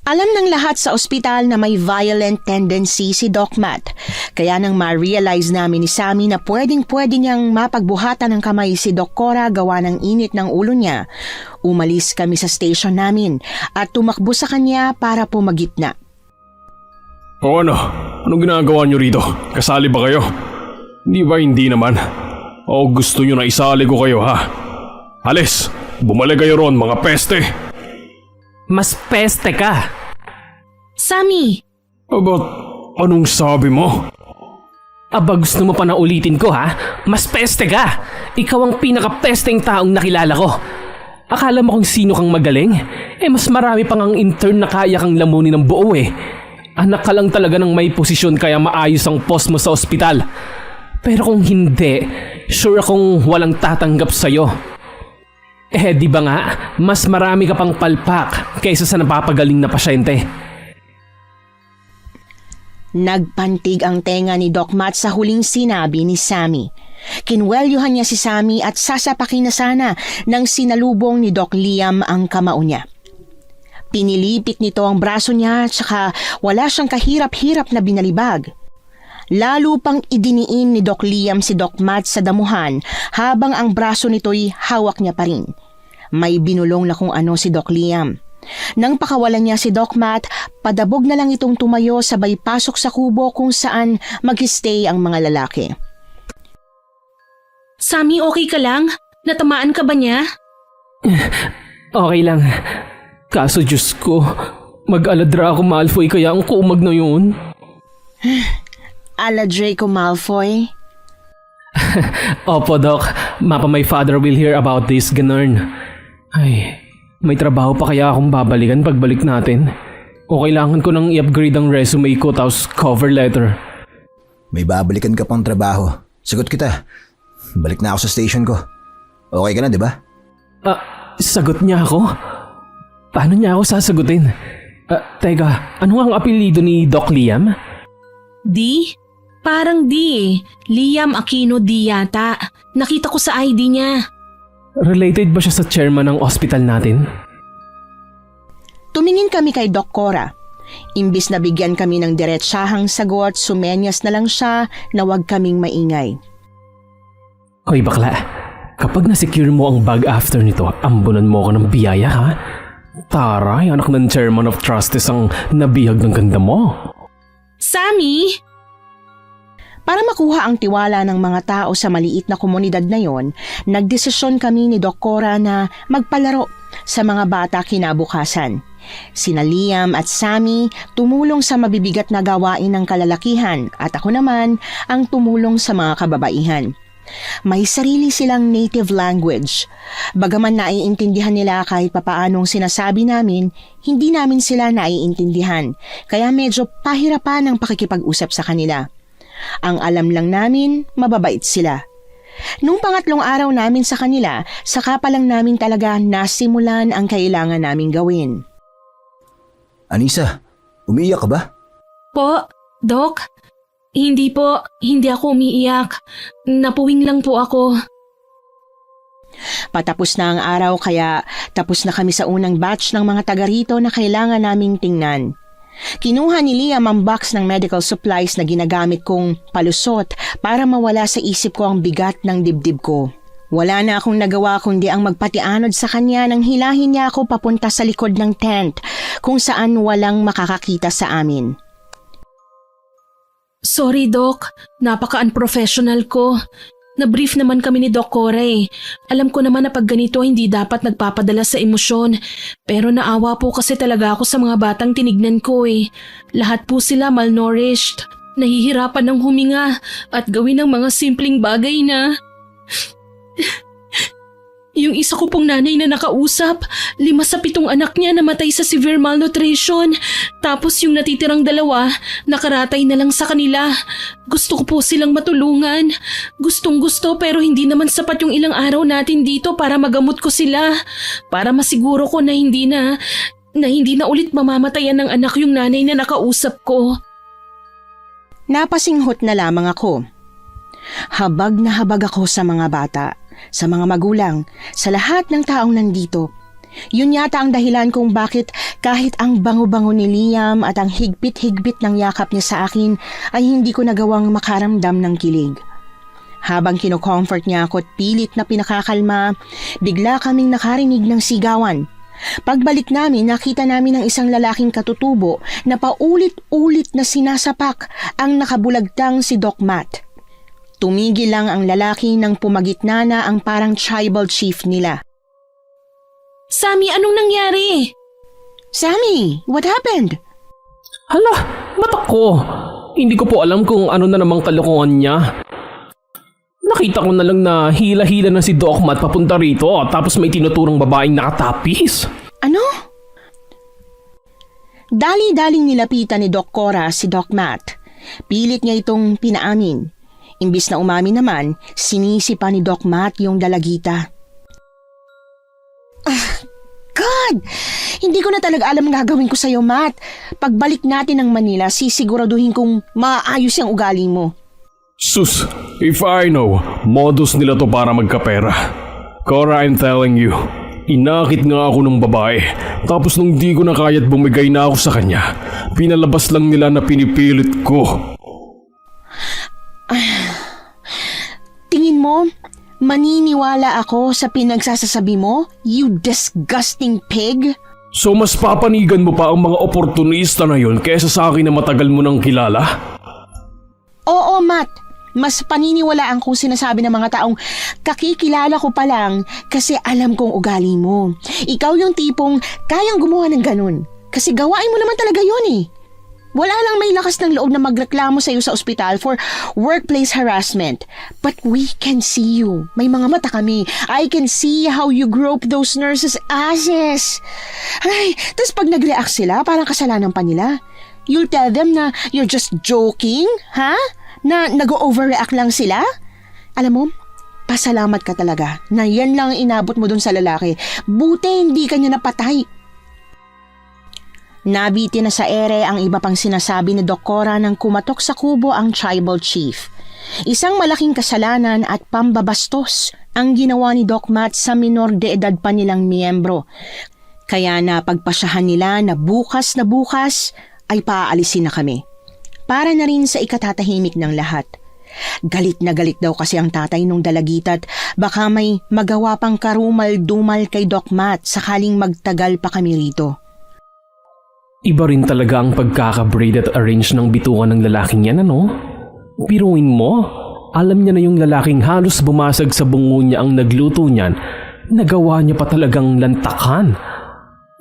Alam ng lahat sa ospital na may violent tendency si Doc Matt. Kaya nang ma-realize namin ni Sammy na pwedeng-pwede niyang mapagbuhatan ng kamay si Doc Cora gawa ng init ng ulo niya, umalis kami sa station namin at tumakbo sa kanya para pumagitna. O ano? Anong ginagawa niyo rito? Kasali ba kayo? Hindi naman. O gusto niyo na isali ko kayo ha? Alis! Bumalik kayo ron mga peste! Mas peste ka. Sammy! Aba, anong sabi mo? Aba, gusto mo pa na ulitin ko ha? Mas peste ka. Ikaw ang pinaka-pesteng taong nakilala ko. Akala mo kung sino kang magaling? Eh mas marami pang ang intern na kaya kang lamunin ng buo eh. Anak ka lang talaga ng may posisyon kaya maayos ang post mo sa ospital. Pero kung hindi, sure akong walang tatanggap sa'yo. Eh di ba nga, mas marami ka pang palpak kaysa sa napapagaling na pasyente. Nagpantig ang tenga ni Doc Matt sa huling sinabi ni Sammy. Kinwelyuhan niya si Sammy at sasapakin na sana nang sinalubong ni Doc Liam ang kamao niya. Pinilipit nito ang braso niya at saka wala siyang kahirap-hirap na binalibag. Lalo pang idiniin ni Doc Liam si Doc Matt sa damuhan habang ang braso nito'y hawak niya pa rin. May binulong na kung ano si Doc Liam. Nang pakawalan niya si Doc Matt, padabog na lang itong tumayo sabay pasok sa kubo kung saan mag-stay ang mga lalaki. Sammy, okay ka lang? Natamaan ka ba niya? Okay lang. Kaso Diyos ko, mag-aladra ako Malfoy kaya ang kumag na yun. Ala Draco Malfoy? Opo, Doc. Mapa my father will hear about this, ganun. Ay, may trabaho pa kaya akong babalikan pagbalik natin? O kailangan ko nang i-upgrade ang resume ko tapos cover letter? May babalikan ka pang trabaho. Sagot kita. Balik na ako sa station ko. Okay ka na, di ba? Sagot niya ako? Paano niya ako sasagutin? Teka, ano ang apelido ni Doc Liam? D? Parang D eh. Liam Aquino D yata. Nakita ko sa ID niya. Related ba siya sa chairman ng ospital natin? Tumingin kami kay Doc Cora. Imbis na bigyan kami ng diretsahang sagot, sumenyas na lang siya na huwag kaming maingay. Hoy bakla, kapag na-secure mo ang bag after nito, ambunan mo ko ng biyaya ha? Taray, anak ng chairman of trustees ang nabihag ng ganda mo. Sammy! Para makuha ang tiwala ng mga tao sa maliit na komunidad na yon, nagdesisyon kami ni Doc Cora na magpalaro sa mga bata kinabukasan. Sina Liam at Sammy tumulong sa mabibigat na gawain ng kalalakihan at ako naman ang tumulong sa mga kababaihan. May sarili silang native language. Bagaman naiintindihan nila kahit papaanong sinasabi namin, hindi namin sila naiintindihan. Kaya medyo pahirapan ang pakikipag-usap sa kanila. Ang alam lang namin, mababait sila. Nung pangatlong araw namin sa kanila, saka pa lang namin talaga nasimulan ang kailangan naming gawin. Anissa, umiiyak ka ba? Po, Doc? Hindi po, hindi ako umiiyak. Napuwing lang po ako. Patapos na ang araw kaya tapos na kami sa unang batch ng mga taga rito na kailangan naming tingnan. Kinuha ni Liam ang box ng medical supplies na ginagamit kong palusot para mawala sa isip ko ang bigat ng dibdib ko. Wala na akong nagawa kundi ang magpatianod sa kanya nang hilahin niya ako papunta sa likod ng tent kung saan walang makakakita sa amin. Sorry, Doc. Napaka-unprofessional ko. Na-brief naman kami ni Doc Cora eh. Alam ko naman na pag ganito hindi dapat nagpapadala sa emosyon. Pero naawa po kasi talaga ako sa mga batang tinignan ko eh. Lahat po sila malnourished. Nahihirapan ng huminga at gawin ng mga simpleng bagay na... Yung isa ko pong nanay na nakausap, 5 sa 7 anak niya namatay sa severe malnutrition. Tapos yung natitirang 2, nakaratay na lang sa kanila. Gusto ko po silang matulungan. Gustong gusto pero hindi naman sapat yung ilang araw natin dito para magamot ko sila. Para masiguro ko na hindi na ulit mamamatayan ng anak yung nanay na nakausap ko. Napasinghot na lamang ako. Habag na habag ako sa mga bata, sa mga magulang, sa lahat ng taong nandito. Yun yata ang dahilan kung bakit kahit ang bango-bango ni Liam at ang higpit-higpit ng yakap niya sa akin ay hindi ko nagawang makaramdam ng kilig. Habang kino-comfort niya ako at pilit na pinakakalma, bigla kaming nakarinig ng sigawan. Pagbalik namin, nakita namin ang isang lalaking katutubo na paulit-ulit na sinasapak ang nakabulagtang si Doc Matt. Tumigil lang ang lalaki nang pumagitna na ang parang tribal chief nila. Sammy, anong nangyari? Sammy, what happened? Hala, ba't ako? Hindi ko po alam kung ano na namang kalokohan niya. Nakita ko na lang na hila-hila na si Doc Matt papunta rito tapos may tinuturong babaeng nakatapis. Ano? Dali-daling nilapitan ni Doc Cora si Doc Matt. Pilit niya itong pinaamin. Imbis na umamin naman, sinisi pa ni Doc Matt yung dalagita. God! Hindi ko na talaga alam ang gagawin ko sa'yo, Matt. Pagbalik natin ng Manila, sisiguraduhin kong maayos yung ugali mo. Sus, if I know, modus nila to para magkapera. Cora, I'm telling you, inakit nga ako ng babae. Tapos nung di ko na kaya't bumigay na ako sa kanya, pinalabas lang nila na pinipilit ko. Tingin mo, maniniwala ako sa pinagsasasabi mo, you disgusting pig? So mas papanigan mo pa ang mga oportunista na yon kaysa sa akin na matagal mo nang kilala? Oo, Matt. Mas paniniwalaan kong sinasabi ng mga taong kakikilala ko pa lang kasi alam kong ugali mo. Ikaw yung tipong kayang gumawa ng ganun. Kasi gawain mo naman talaga yun eh. Wala lang may lakas ng loob na magreklamo sa iyo sa ospital for workplace harassment. But we can see you. May mga mata kami. I can see how you grope those nurses' asses. Ay, tas pag nag-react sila, parang kasalanan pa nila. You'll tell them na you're just joking, ha? Na nag-overreact lang sila? Alam mo, pasalamat ka talaga na yan lang ang inabot mo dun sa lalaki. Buti hindi ka niya napatay. Nabiti na sa ere ang iba pang sinasabi ni Doc Cora nang kumatok sa kubo ang tribal chief. Isang malaking kasalanan at pambabastos ang ginawa ni Doc Matt sa minor de edad pa nilang miyembro. Kaya napagpasyahan nila na bukas ay paaalisin na kami. Para na rin sa ikatatahimik ng lahat. Galit na galit daw kasi ang tatay nung dalagita't baka may magawa pang karumal-dumal kay Doc Matt sakaling magtagal pa kami rito. Iba rin talaga ang pagkaka-braid at arrange ng bitukan ng lalaking yan, ano? Biruin mo, alam niya na yung lalaking halos bumasag sa bungo niya ang nagluto niyan, nagawa niya pa talagang lantakan.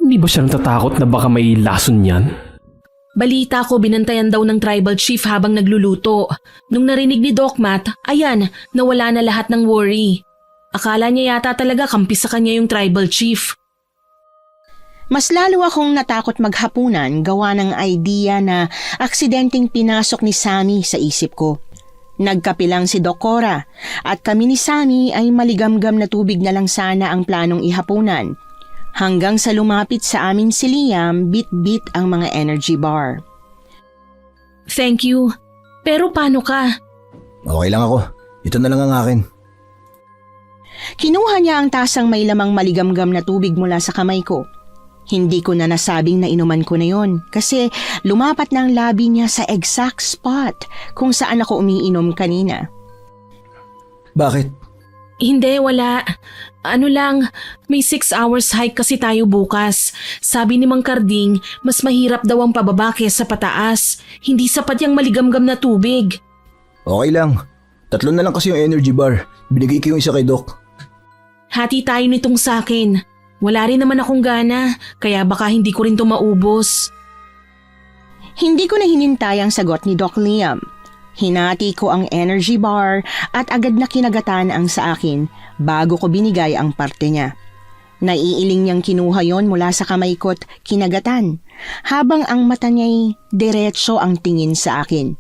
Hindi ba siya natatakot na baka may lason niyan? Balita ko binantayan daw ng tribal chief habang nagluluto. Nung narinig ni Doc Matt, ayan, nawala na lahat ng worry. Akala niya yata talaga kampi sa kanya yung tribal chief. Mas lalo akong natakot maghapunan gawa ng idea na aksidenteng pinasok ni Sammy sa isip ko. Nagkape lang si Doc Cora at kami ni Sammy ay maligamgam na tubig na lang sana ang planong ihapunan. Hanggang sa lumapit sa amin si Liam, bit-bit ang mga energy bar. Thank you. Pero paano ka? Okay lang ako. Ito na lang ang akin. Kinuha niya ang tasang may lamang maligamgam na tubig mula sa kamay ko. Hindi ko na nasabing na inuman ko na yon kasi lumapat na ang labi niya sa exact spot kung saan ako umiinom kanina. Bakit? Hindi, wala. Ano lang, may 6 hours hike kasi tayo bukas. Sabi ni Mang Karding, mas mahirap daw ang pababa kesa pataas. Hindi sapat yung maligamgam na tubig. Okay lang. 3 na lang kasi yung energy bar. Binigay ko yung isa kay Doc. Hati tayo nitong sakin. Wala rin naman akong gana, kaya baka hindi ko rin to maubos. Hindi ko na hinintay ang sagot ni Doc Liam. Hinati ko ang energy bar at agad na kinagatan ang sa akin bago ko binigay ang parte niya. Naiiling niyang kinuha yon mula sa kamay ko't kinagatan habang ang mata niya'y diretso ang tingin sa akin.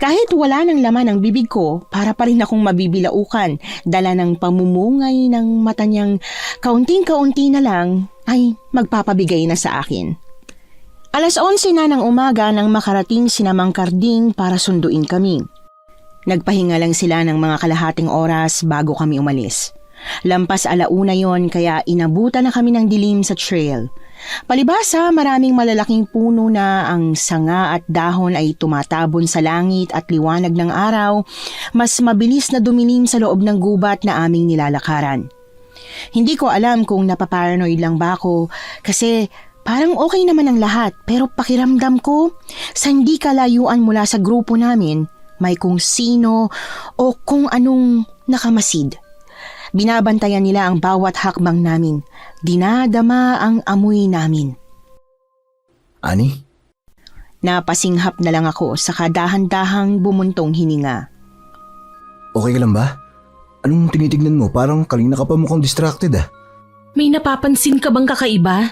Kahit wala ng laman ang bibig ko, para pa rin akong mabibilaukan dala ng pamumungay ng mata niyang kaunting-kaunti na lang ay magpapabigay na sa akin. 11:00 na ng umaga nang makarating sina Mang Karding para sunduin kami. Nagpahinga lang sila ng mga kalahating oras bago kami umalis. Lampas 1:00 yon kaya inabutan na kami ng dilim sa trail. Palibasa maraming malalaking puno na ang sanga at dahon ay tumatabon sa langit at liwanag ng araw, mas mabilis na dumilim sa loob ng gubat na aming nilalakaran. Hindi ko alam kung napaparanoid lang ba ako kasi parang okay naman ang lahat pero pakiramdam ko sa hindi kalayuan mula sa grupo namin may kung sino o kung anong nakamasid. Binabantayan nila ang bawat hakbang namin. Dinadama ang amoy namin. Ani? Napasinghap na lang ako sa kadahan-dahang bumuntong hininga. Okay ka lang ba? Anong tinitignan mo? Parang kanina ka pa mukhang distracted ah. May napapansin ka bang kakaiba?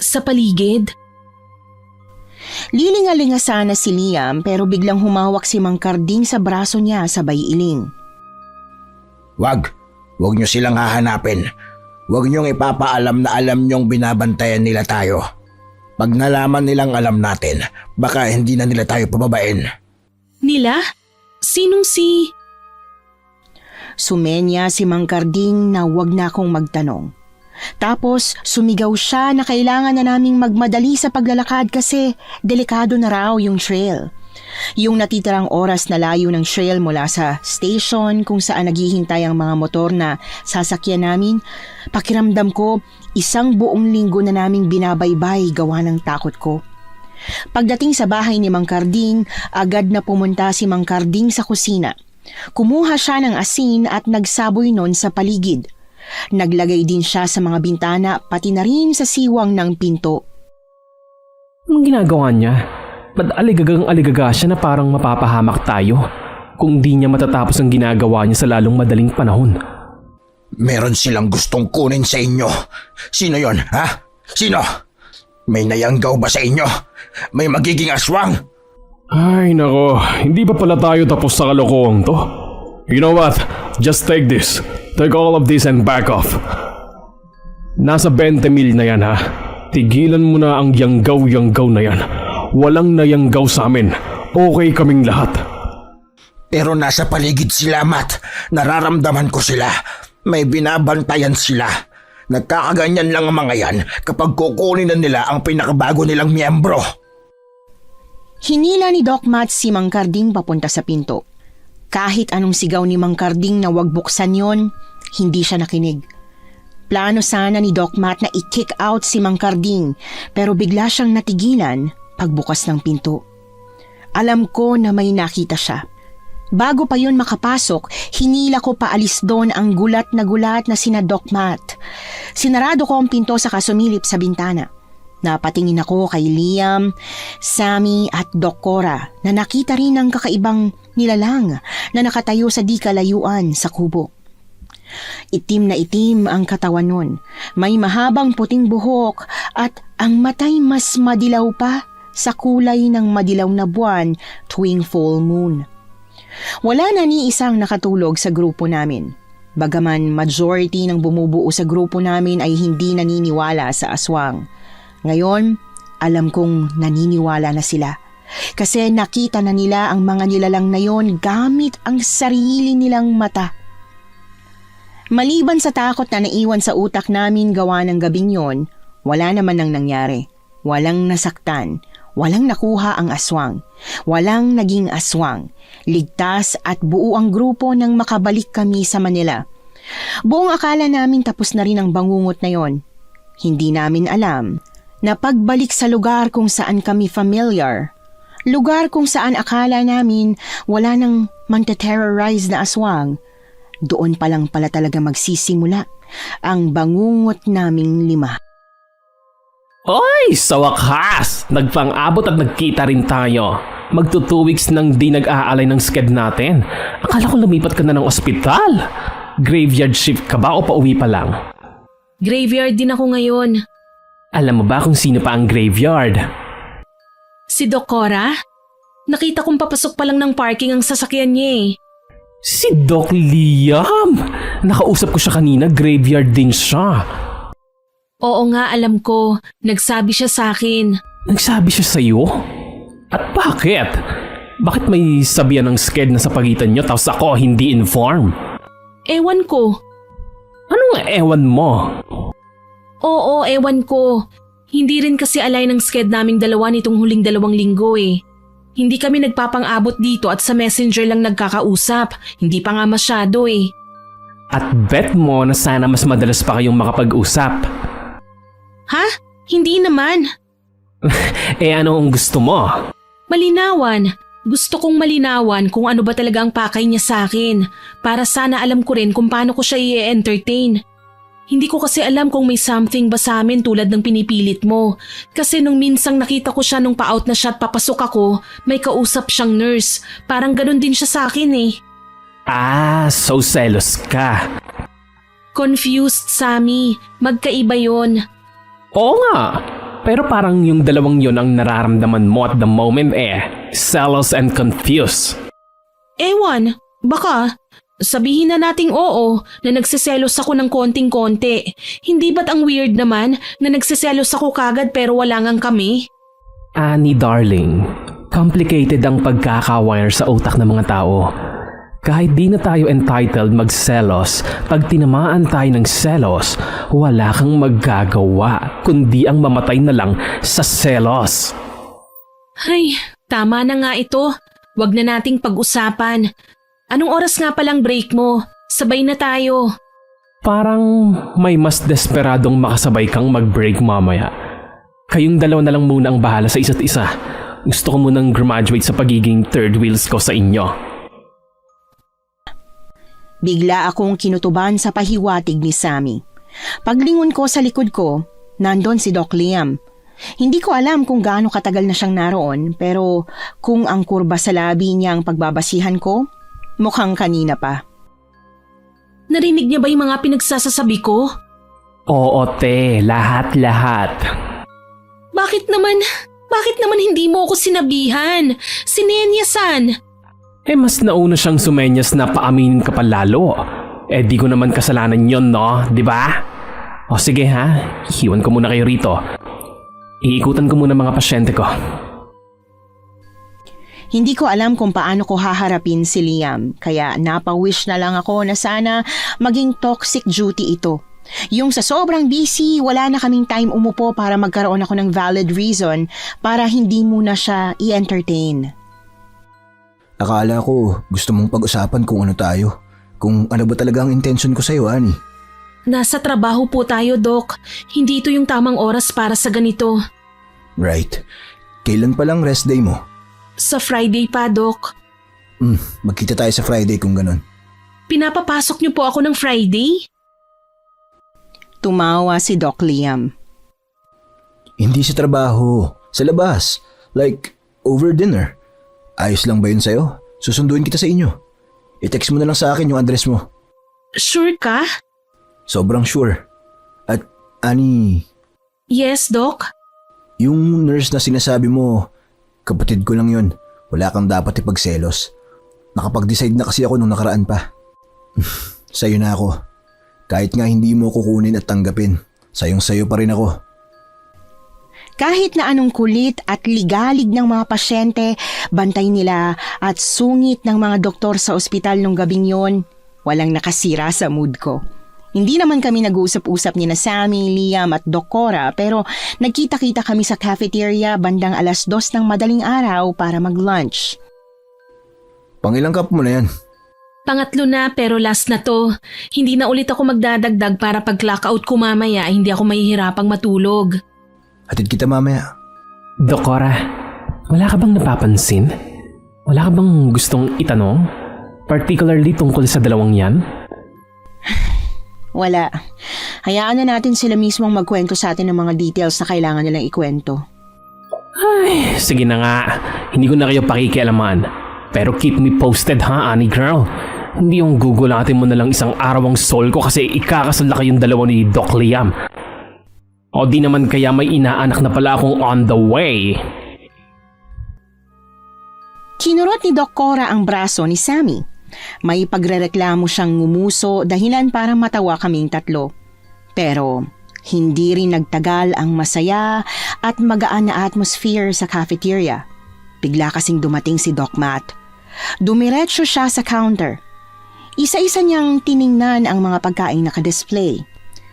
Sa paligid? Lilingalinga sana si Liam pero biglang humawak si Mang Karding sa braso niya sabay iling. Huwag nyo silang hahanapin. Huwag nyong ipapaalam na alam nyong binabantayan nila tayo. Pag nalaman nilang alam natin, baka hindi na nila tayo pababain. Nila? Sinong si... Sumenya si Mang Karding na wag na akong magtanong. Tapos sumigaw siya na kailangan na naming magmadali sa paglalakad kasi delikado na raw yung trail. Yung natitirang oras na layo ng trail mula sa station kung saan naghihintay ang mga motor na sasakyan namin, pakiramdam ko 1 buong linggo na naming binabaybay gawa ng takot ko. Pagdating sa bahay ni Mang Karding, agad na pumunta si Mang Karding sa kusina. Kumuha siya ng asin at nagsaboy nun sa paligid. Naglagay din siya sa mga bintana pati na rin sa siwang ng pinto. Anong ginagawa niya? Ba't aligagang-aligaga siya na parang mapapahamak tayo kung di niya matatapos ang ginagawa niya sa lalong madaling panahon? Meron silang gustong kunin sa inyo. Sino yon, ha? Sino? May nayanggaw ba sa inyo? May magiging aswang? Ay nako, hindi pa pala tayo tapos sa kalokohan to. You know what? Just take this. Take all of this and back off. Nasa 20 mil na yan ha. Tigilan mo na ang yanggaw-yanggaw na yan. Walang nayanggaw sa amin. Okay kaming lahat. Pero nasa paligid sila, Matt. Nararamdaman ko sila. May binabantayan sila. Nagkakaganyan lang ang mga yan kapag kukunin na nila ang pinakabago nilang miyembro. Hinila ni Doc Matt si Mang Karding papunta sa pinto. Kahit anong sigaw ni Mang Karding na wag buksan yon, hindi siya nakinig. Plano sana ni Doc Matt na i-kick out si Mang Karding pero bigla siyang natigilan pagbukas ng pinto. Alam ko na may nakita siya. Bago pa yun makapasok, hinila ko paalis doon ang gulat na sina Doc Matt. Sinarado ko ang pinto sa kasumilip sa bintana. Napatingin ako kay Liam, Sammy at Doc Cora na nakita rin ang kakaibang nilalang na nakatayo sa di kalayuan sa kubo. Itim na itim ang katawan nun. May mahabang puting buhok at ang matay mas madilaw pa sa kulay ng madilaw na buwan tuwing full moon. Wala na ni isang nakatulog sa grupo namin. Bagaman majority ng bumubuo sa grupo namin ay hindi naniniwala sa aswang. Ngayon, alam kong naniniwala na sila. Kasi nakita na nila ang mga nilalang na yon gamit ang sarili nilang mata. Maliban sa takot na naiwan sa utak namin gawa ng gabing yon, wala naman nang nangyari. Walang nasaktan. Walang nakuha ang aswang. Walang naging aswang. Ligtas at buo ang grupo nang makabalik kami sa Manila. Buong akala namin tapos na rin ang bangungot na yon. Hindi namin alam na pagbalik sa lugar kung saan kami familiar, lugar kung saan akala namin wala nang manteterrorize na aswang, doon pa lang pala talaga magsisimula ang bangungot naming 5. Oy, sa wakas! Nagpang-abot at nagkita rin tayo. Magto 2 weeks nang di nag-aalay ng sked natin. Akala ko lumipat ka na ng ospital. Graveyard shift ka ba o pauwi pa lang? Graveyard din ako ngayon. Alam mo ba kung sino pa ang graveyard? Si Doc Cora? Nakita kong papasok pa lang ng parking ang sasakyan niya eh. Si Doc Liam! Nakausap ko siya kanina, graveyard din siya. Oo nga, alam ko. Nagsabi siya sa akin. Nagsabi siya sa'yo? At bakit? Bakit may sabihan ng sked na sa pagitan nyo tapos ako hindi inform? Ewan ko. Anong ewan mo? Oo, ewan ko. Hindi rin kasi alay ng sked naming dalawa nitong huling 2 linggo eh. Hindi kami nagpapang-abot dito at sa messenger lang nagkakausap. Hindi pa nga masyado eh. At bet mo na sana mas madalas pa kayong makapag-usap. Ha? Hindi naman. Ano ang gusto mo? Malinawan. Gusto kong malinawan kung ano ba talaga ang pakay niya sa akin para sana alam ko rin kung paano ko siya i-entertain. Hindi ko kasi alam kung may something ba sa amin tulad ng pinipilit mo. Kasi nung minsang nakita ko siya nung pa-out na siya at papasok ako, may kausap siyang nurse. Parang ganun din siya sa akin eh. So selos ka. Confused, Sammy. Magkaiba yon. Oo nga. Pero parang yung dalawang yon ang nararamdaman mo at the moment jealous and confused. Ewan, baka. Sabihin na nating oo na nagsiselos ako ng konting-konti. Hindi ba't ang weird naman na nagsiselos ako kagad pero wala ngang kami? Annie darling, complicated ang pagkakawire sa utak ng mga tao. Kahit di na tayo entitled magselos, pag tinamaan tayo ng selos, wala kang magagawa kundi ang mamatay na lang sa selos. Ay, tama na nga ito. Wag na nating pag-usapan. Anong oras nga palang break mo? Sabay na tayo. Parang may mas desperadong makasabay kang mag-break mamaya. Kayong dalawa na lang muna ang bahala sa isa't isa. Gusto ko munang graduate sa pagiging third wheels ko sa inyo. Bigla akong kinutuban sa pahiwatig ni Sammy. Paglingon ko sa likod ko, nandun si Doc Liam. Hindi ko alam kung gaano katagal na siyang naroon, pero kung ang kurba sa labi niya ang pagbabasihan ko, mukhang kanina pa. Narinig niya ba yung mga pinagsasasabi ko? Oo te, lahat-lahat. Bakit naman hindi mo ako sinabihan? Sinenyasan. Mas nauna siyang sumenyas na paaminin ka pa lalo. Di ko naman kasalanan yon, no? Di ba? O sige ha, iwan ko muna kayo rito. Iikutan ko muna mga pasyente ko. Hindi ko alam kung paano ko haharapin si Liam, kaya napawish na lang ako na sana maging toxic duty ito. Yung sa sobrang busy, wala na kaming time umupo para magkaroon ako ng valid reason para hindi muna siya i-entertain. Akala ko gusto mong pag-usapan kung ano tayo. Kung ano ba talaga ang intention ko sa'yo, Annie. Nasa trabaho po tayo, Doc. Hindi ito yung tamang oras para sa ganito. Right. Kailan palang rest day mo? Sa Friday pa, Doc. Magkita tayo sa Friday kung ganun. Pinapapasok niyo po ako ng Friday? Tumawa si Doc Liam. Hindi sa trabaho. Sa labas. Like, over dinner. Ayos lang ba yun sa'yo? Susunduin kita sa inyo. I-text mo na lang sa akin yung address mo. Sure ka? Sobrang sure. At, Annie, Yes, Doc. yung nurse na sinasabi mo, kapatid ko lang yun. Wala kang dapat ipagselos. Nakapag-decide na kasi ako nung nakaraan pa. Sa'yo na ako. Kahit nga hindi mo kukunin at tanggapin, sayong-sayo pa rin ako. Kahit na anong kulit at ligalig ng mga pasyente, bantay nila at sungit ng mga doktor sa ospital nung gabing yon, walang nakasira sa mood ko. Hindi naman kami nag-uusap-usap ni na Sammy, Liam at Doc Cora, pero nagkita-kita kami sa cafeteria bandang 2:00 ng madaling araw para mag-lunch. Pangilang cup mo na yan? Pangatlo na pero last na to. Hindi na ulit ako magdadagdag para pag clockout ko mamaya hindi ako mahihirapang matulog. Hatid kita mamaya. Doc Cora, wala ka bang napapansin? Wala ka bang gustong itanong? Particularly tungkol sa dalawang yan? Wala. Hayaan na natin sila mismong magkwento sa atin ng mga details na kailangan nilang ikwento. Ay, sige na nga. Hindi ko na kayo pakikialaman. Pero keep me posted ha, Annie girl. Hindi yung gugulatin mo na lang isang araw ang soul ko kasi ikakasal na kayong dalawa ni Doc Liam. O di naman kaya may inaanak na pala akong on the way. Kinurot ni Doc Cora ang braso ni Sammy. May pagrereklamo siyang ngumuso dahilan para matawa kaming tatlo. Pero hindi rin nagtagal ang masaya at magaan na atmosphere sa cafeteria. Bigla kasing dumating si Doc Matt. Dumiretso siya sa counter. Isa-isa niyang tiningnan ang mga pagkaing nakadisplay.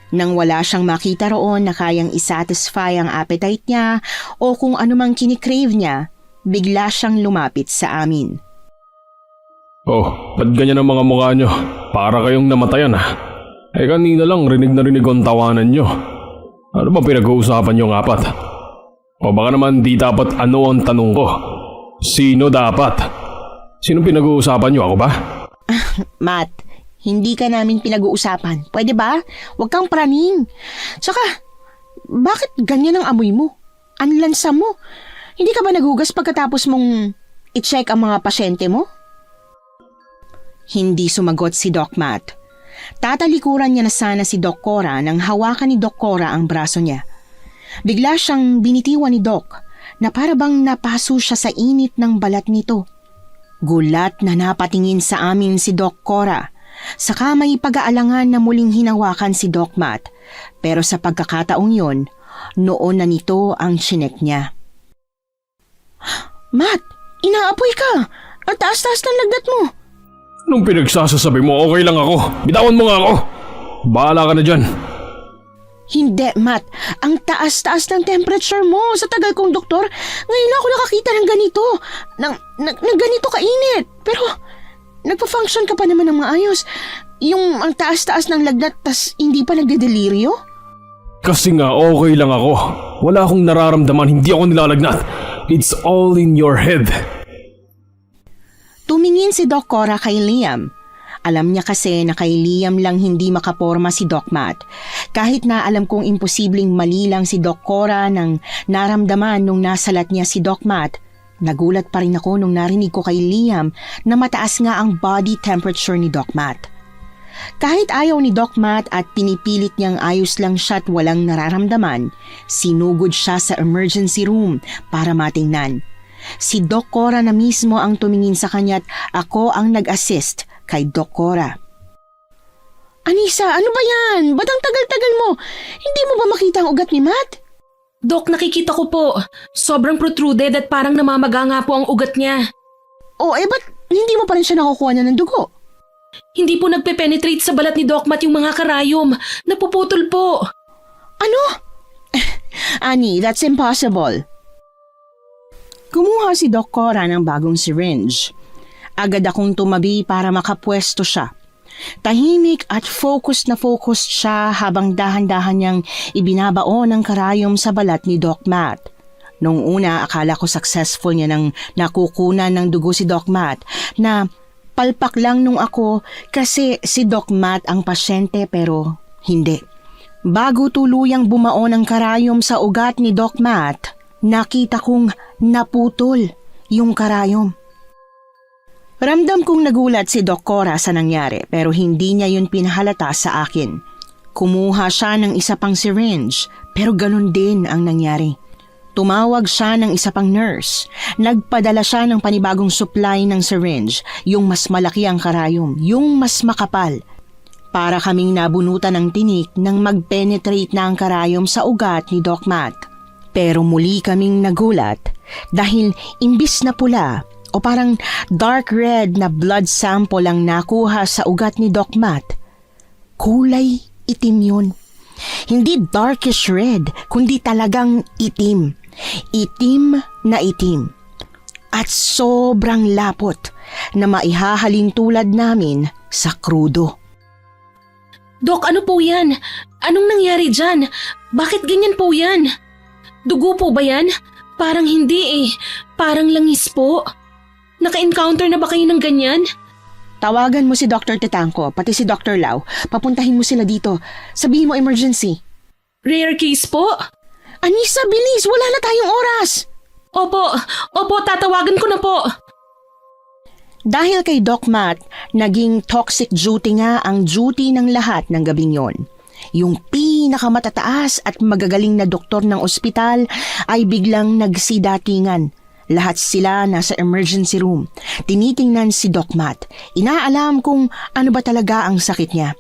Nang wala siyang makita roon na kayang isatisfy ang appetite niya o kung anumang kinikrave niya, bigla siyang lumapit sa amin. Oh, ba't ganyan ang mga mukha nyo? Para kayong namatayan ah. Eh kanina lang rinig na rinig ang tawanan nyo. Ano ba pinag-uusapan nyo ng apat? O baka naman di dapat ano ang tanong ko? Sino dapat? Sino pinag-uusapan nyo, ako ba? Matt, hindi ka namin pinag-uusapan. Pwede ba? Huwag kang praning. Tsaka, bakit ganyan ang amoy mo? Ang lansa mo? Hindi ka ba nagugas pagkatapos mong i-check ang mga pasyente mo? Hindi sumagot si Doc Matt. Tatalikuran niya na sana si Doc Cora nang hawakan ni Doc Cora ang braso niya. Bigla siyang binitiwan ni Doc na para bang napaso siya sa init ng balat nito. Gulat na napatingin sa amin si Doc Cora. Saka may pag-aalangan na muling hinawakan si Doc Matt. Pero sa pagkakataong yon, noon na nito ang chinek niya. Matt, inaapoy ka! Ang taas-taas ng lagnat mo! Anong pinagsasasabi mo? Okay lang ako. Bitawan mo nga ako. Bahala ka na dyan. Hindi, Matt. Ang taas-taas ng temperature mo. Sa tagal kong doktor, ngayon lang ako nakakita ng ganito. Ng ganito kainit. Pero, nagpa-function ka pa naman ng maayos. Yung ang taas-taas ng lagnat, tas hindi pa nagdedeliryo? Kasi nga okay lang ako. Wala akong nararamdaman. Hindi ako nilalagnat. It's all in your head. Tumingin si Doc Cora kay Liam. Alam niya kasi na kay Liam lang hindi makaporma si Doc Matt. Kahit na alam kong imposibleng mali lang si Doc Cora nang naramdaman nung nasalat niya si Doc Matt, nagulat pa rin ako nung narinig ko kay Liam na mataas nga ang body temperature ni Doc Matt. Kahit ayaw ni Doc Matt at pinipilit niyang ayos lang siya at walang nararamdaman, sinugod siya sa emergency room para matingnan. Si Doc Cora na mismo ang tumingin sa kanya at ako ang nag-assist kay Doc Cora. Anissa, ano ba yan? Ba't ang tagal-tagal mo? Hindi mo ba makita ang ugat ni Matt? Doc, nakikita ko po. Sobrang protruded at parang namamaga nga po ang ugat niya. Oh, ba't hindi mo pa rin siya nakukuha na ng dugo? Hindi po nagpe-penetrate sa balat ni Doc Matt yung mga karayom. Napuputol po. Ano? Annie, that's impossible. Kumuha si Doc Cora ng bagong syringe. Agad akong tumabi para makapwesto siya. Tahimik at focused siya habang dahan-dahan niyang ibinabaon ang karayom sa balat ni Doc Matt. Noong una, akala ko successful niya nang nakukunan ng dugo si Doc Matt na palpak lang nung ako kasi si Doc Matt ang pasyente pero hindi. Bago tuluyang bumaon ang karayom sa ugat ni Doc Matt, nakita kong naputol yung karayom. Ramdam kong nagulat si Doc Cora sa nangyari pero hindi niya yun pinahalata sa akin. Kumuha siya ng isa pang syringe pero ganun din ang nangyari. Tumawag siya ng isa pang nurse. Nagpadala siya ng panibagong supply ng syringe, yung mas malaki ang karayom, yung mas makapal. Para kaming nabunutan ng tinik nang mag-penetrate na ang karayom sa ugat ni Doc Matt. Pero muli kaming nagulat dahil imbis na pula o parang dark red na blood sample ang nakuha sa ugat ni Doc Matt, kulay itim yun. Hindi darkish red, kundi talagang itim. Itim na itim. At sobrang lapot. na maihahalin tulad namin sa krudo. Dok, ano po yan? Anong nangyari dyan? Bakit ganyan po yan? Dugo po ba yan? Parang hindi eh. Parang langis po. Naka-encounter na ba kayo ng ganyan? Tawagan mo si Dr. Tetanco, pati si Dr. Lau. Papuntahin mo sila dito. Sabihin mo emergency. Rare case po? Anissa, bilis! Wala na tayong oras! Opo, tatawagan ko na po. Dahil kay Doc Matt, naging toxic duty nga ang duty ng lahat ng gabing yon. Yung pinakamatataas at magagaling na doktor ng ospital ay biglang nagsidatingan. Lahat sila nasa emergency room. Tinitingnan si Doc Matt. Inaalam kung ano ba talaga ang sakit niya.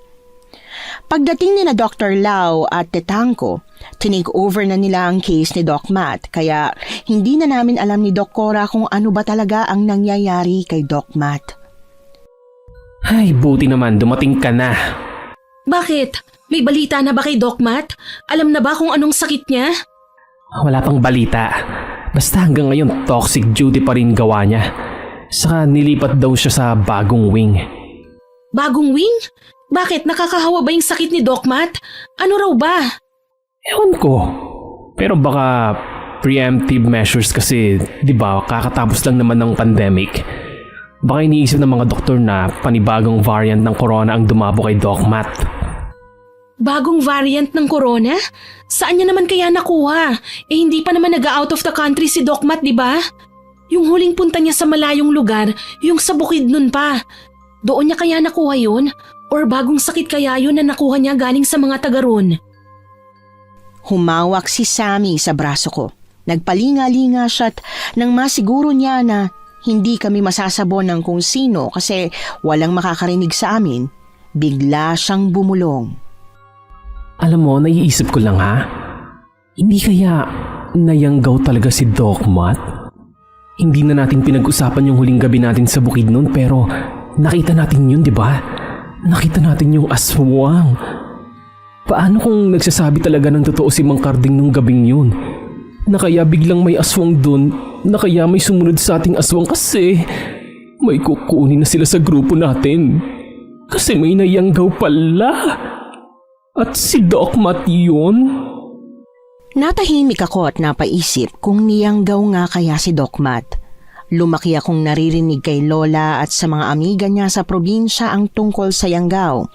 Pagdating ni na Dr. Lau at Tetanco, tinake over na nila ang case ni Doc Matt kaya hindi na namin alam ni Doc Cora kung ano ba talaga ang nangyayari kay Doc Matt. Ay, buti naman dumating ka na. Bakit? May balita na ba kay Doc Matt? Alam na ba kung anong sakit niya? Wala pang balita. Basta hanggang ngayon toxic duty pa rin gawa niya. Saka nilipat daw siya sa bagong wing. Bagong wing? Bakit? Nakakahawa ba yung sakit ni Doc Matt? Ano raw ba? Ewan ko. Pero baka preemptive measures kasi, di ba, kakatapos lang naman ng pandemic. Baka iniisip ng mga doktor na panibagong variant ng corona ang dumabo kay Doc Matt. Bagong variant ng corona? Saan niya naman kaya nakuha? Eh hindi pa naman nag-out of the country si Doc Matt, di ba? Yung huling punta niya sa malayong lugar, yung sa Bukidnon pa. Doon niya kaya nakuha yun? Or bagong sakit kaya yun na nakuha niya galing sa mga taga roon? Humawak si Sammy sa braso ko. Nagpalinga-linga siya at nang masiguro niya na hindi kami masasabon ng kung sino kasi walang makakarinig sa amin, bigla siyang bumulong. Alam mo, naiisip ko lang ha. Hindi kaya nayanggaw talaga si Doc Matt? Hindi na natin pinag-usapan yung huling gabi natin sa Bukidnon pero nakita natin yun, di ba? Nakita natin yung aswang. Paano kung nagsasabi talaga ng totoo si Mang Karding nung gabing yun? Na kaya biglang may aswang dun, na kaya may sumunod sa ating aswang kasi may kukunin na sila sa grupo natin. Kasi may nayanggaw pala. At si Doc Matt yun? Natahimik ako at napaisip kung niyanggaw nga kaya si Doc Matt. Lumaki akong naririnig kay Lola at sa mga amiga niya sa probinsya ang tungkol sa yanggaw.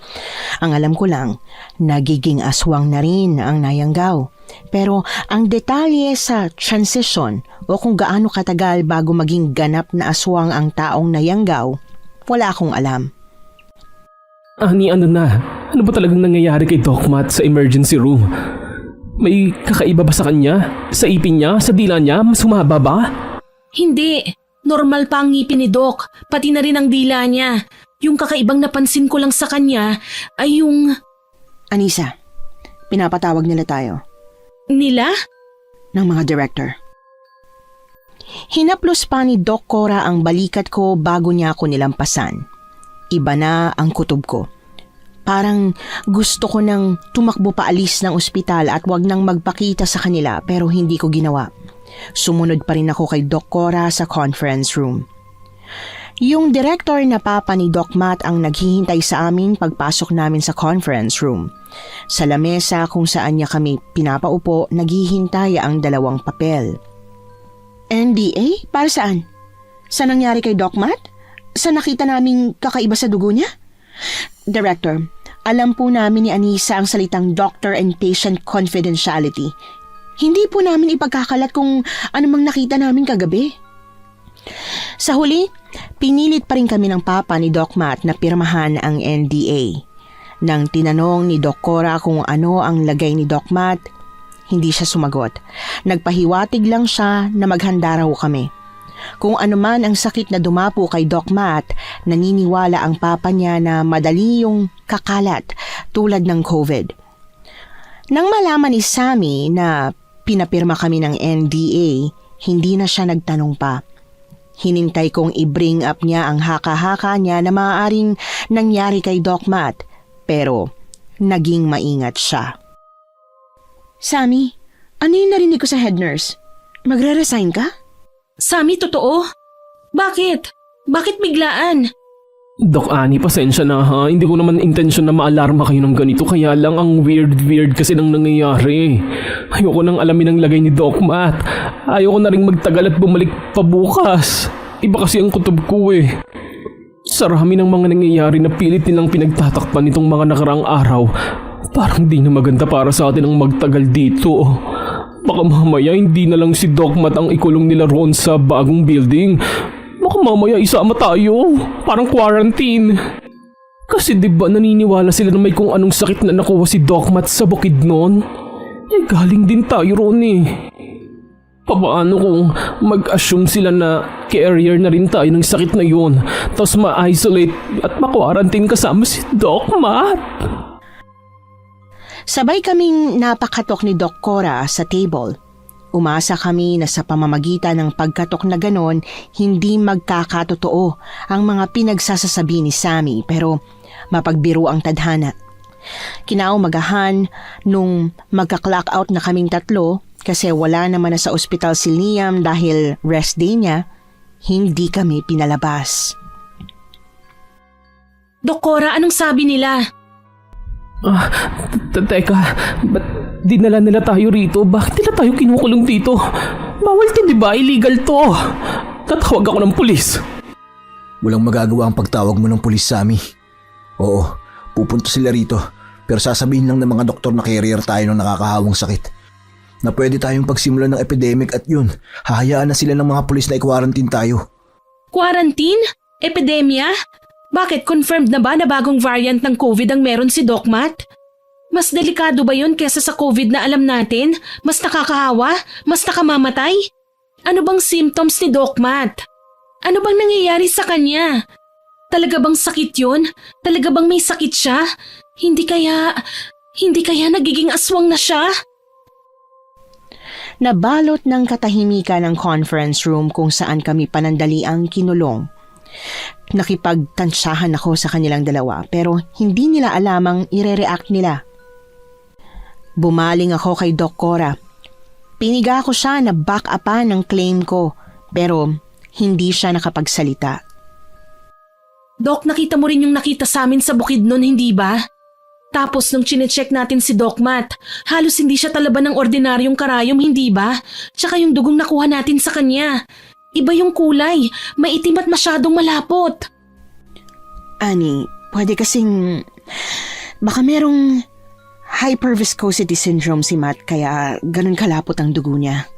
Ang alam ko lang, nagiging aswang na rin ang nayanggaw. Pero ang detalye sa transition o kung gaano katagal bago maging ganap na aswang ang taong nayanggaw, wala akong alam. Ano na? Ano ba talagang nangyayari kay Doc Matt sa emergency room? May kakaiba ba sa kanya? Sa ipin niya? Sa dila niya? Mas humaba ba? Hindi. Normal pa ang ngipin ni Doc, pati na rin ang dila niya. Yung kakaibang napansin ko lang sa kanya ay yung... Anissa, pinapatawag nila tayo. Nila? Ng mga director. Hinaplos pa ni Doc Cora ang balikat ko bago niya ako nilampasan. Iba na ang kutob ko. Parang gusto ko nang tumakbo paalis ng ospital at wag nang magpakita sa kanila pero hindi ko ginawa. Sumunod pa rin ako kay Doc Cora sa conference room. Yung director na papa ni Doc Matt ang naghihintay sa amin pagpasok namin sa conference room. Sa lamesa kung saan niya kami pinapaupo, naghihintay ang dalawang papel. NDA? Para saan? Sa nangyari kay Doc Matt? Sa nakita naming kakaiba sa dugo niya? Director, alam po namin ni Anissa ang salitang doctor and patient confidentiality. Hindi po namin ipagkakalat kung anumang nakita namin kagabi. Sa huli, pinilit pa rin kami ng papa ni Doc Matt na pirmahan ang NDA. Nang tinanong ni Doc Cora kung ano ang lagay ni Doc Matt, hindi siya sumagot. Nagpahiwatig lang siya na maghanda raw kami. Kung ano man ang sakit na dumapo kay Doc Matt, naniniwala ang papa niya na madali yung kakalat tulad ng COVID. Nang malaman ni Sammy na pinapirma kami ng NDA, hindi na siya nagtanong pa. Hinintay kong i-bring up niya ang haka-haka niya na maaaring nangyari kay Doc Matt, pero naging maingat siya. Sammy, ano yung narinig ko sa head nurse? Magre-resign ka? Sammy, totoo? Bakit? Bakit biglaan? Doc Annie, pasensya na ha. Hindi ko naman intensyon na maalarma kayo ng ganito. Kaya lang ang weird kasi nang nangyayari. Ayoko nang alamin ang lagay ni Doc Matt. Ayoko na rin magtagal at bumalik pa bukas. Iba kasi ang kutob ko eh. Sa rami ng mga nangyayari na pilit nilang pinagtatakpan nitong mga nakaraang araw, parang di na maganda para sa atin ang magtagal dito. Baka mamaya hindi na lang si Doc Matt ang ikulong nila roon sa bagong building. Baka mamaya isama tayo. Parang quarantine. Kasi diba naniniwala sila na may kung anong sakit na nakuha si Doc Matt sa Bukidnon? Eh galing din tayo roon eh. Paano kung mag-assume sila na carrier na rin tayo ng sakit na yun, tapos ma-isolate at ma-quarantine kasama si Doc Matt? Sabay kaming napakatok ni Doc Cora sa table. Umasa kami na sa pamamagitan ng pagkatok na ganon, hindi magkakatotoo ang mga pinagsasasabi ni Sammy pero mapagbiro ang tadhana. Kinaumagahan nung magka-clock out na kaming tatlo kasi wala naman na sa ospital si Liam dahil rest day niya, hindi kami pinalabas. Doc Cora, anong sabi nila? Teka, ba't dinala nila tayo rito? Bakit nila tayo kinukulong dito? Bawal to, diba? Illegal to. Tatawag ako ng pulis. Walang magagawa ang pagtawag mo ng pulis, Sammy. Oo, pupunta sila rito. Pero sasabihin lang ng mga doktor na carrier tayo ng nakakahawang sakit. Na pwede tayong pagsimulan ng epidemic at yun, hahayaan na sila ng mga pulis na i-quarantine tayo. Quarantine? Epidemya? Bakit confirmed na ba na bagong variant ng COVID ang meron si Doc Matt? Mas delikado ba yun kesa sa COVID na alam natin? Mas nakakahawa? Mas nakamamatay? Ano bang symptoms ni Doc Matt? Ano bang nangyayari sa kanya? Talaga bang sakit yun? Talaga bang may sakit siya? Hindi kaya nagiging aswang na siya? Nabalot ng katahimikan ng conference room kung saan kami panandaliang kinulong. Nakipagtansyahan ako sa kanilang dalawa pero hindi nila alam ang ire-react nila. Bumaling ako kay Doc Cora. Piniga ko siya na back upan ng claim ko pero hindi siya nakapagsalita. Doc, nakita mo rin yung nakita sa amin sa Bukidnon, hindi ba? Tapos nung chinecheck natin si Doc Matt, halos hindi siya talaban ng ordinaryong karayom, hindi ba? Tsaka yung dugong nakuha natin sa kanya. Iba yung kulay, maitim at masyadong malapot. Ani, pwede kasing baka merong hyperviscosity syndrome si Matt kaya ganun kalapot ang dugo niya.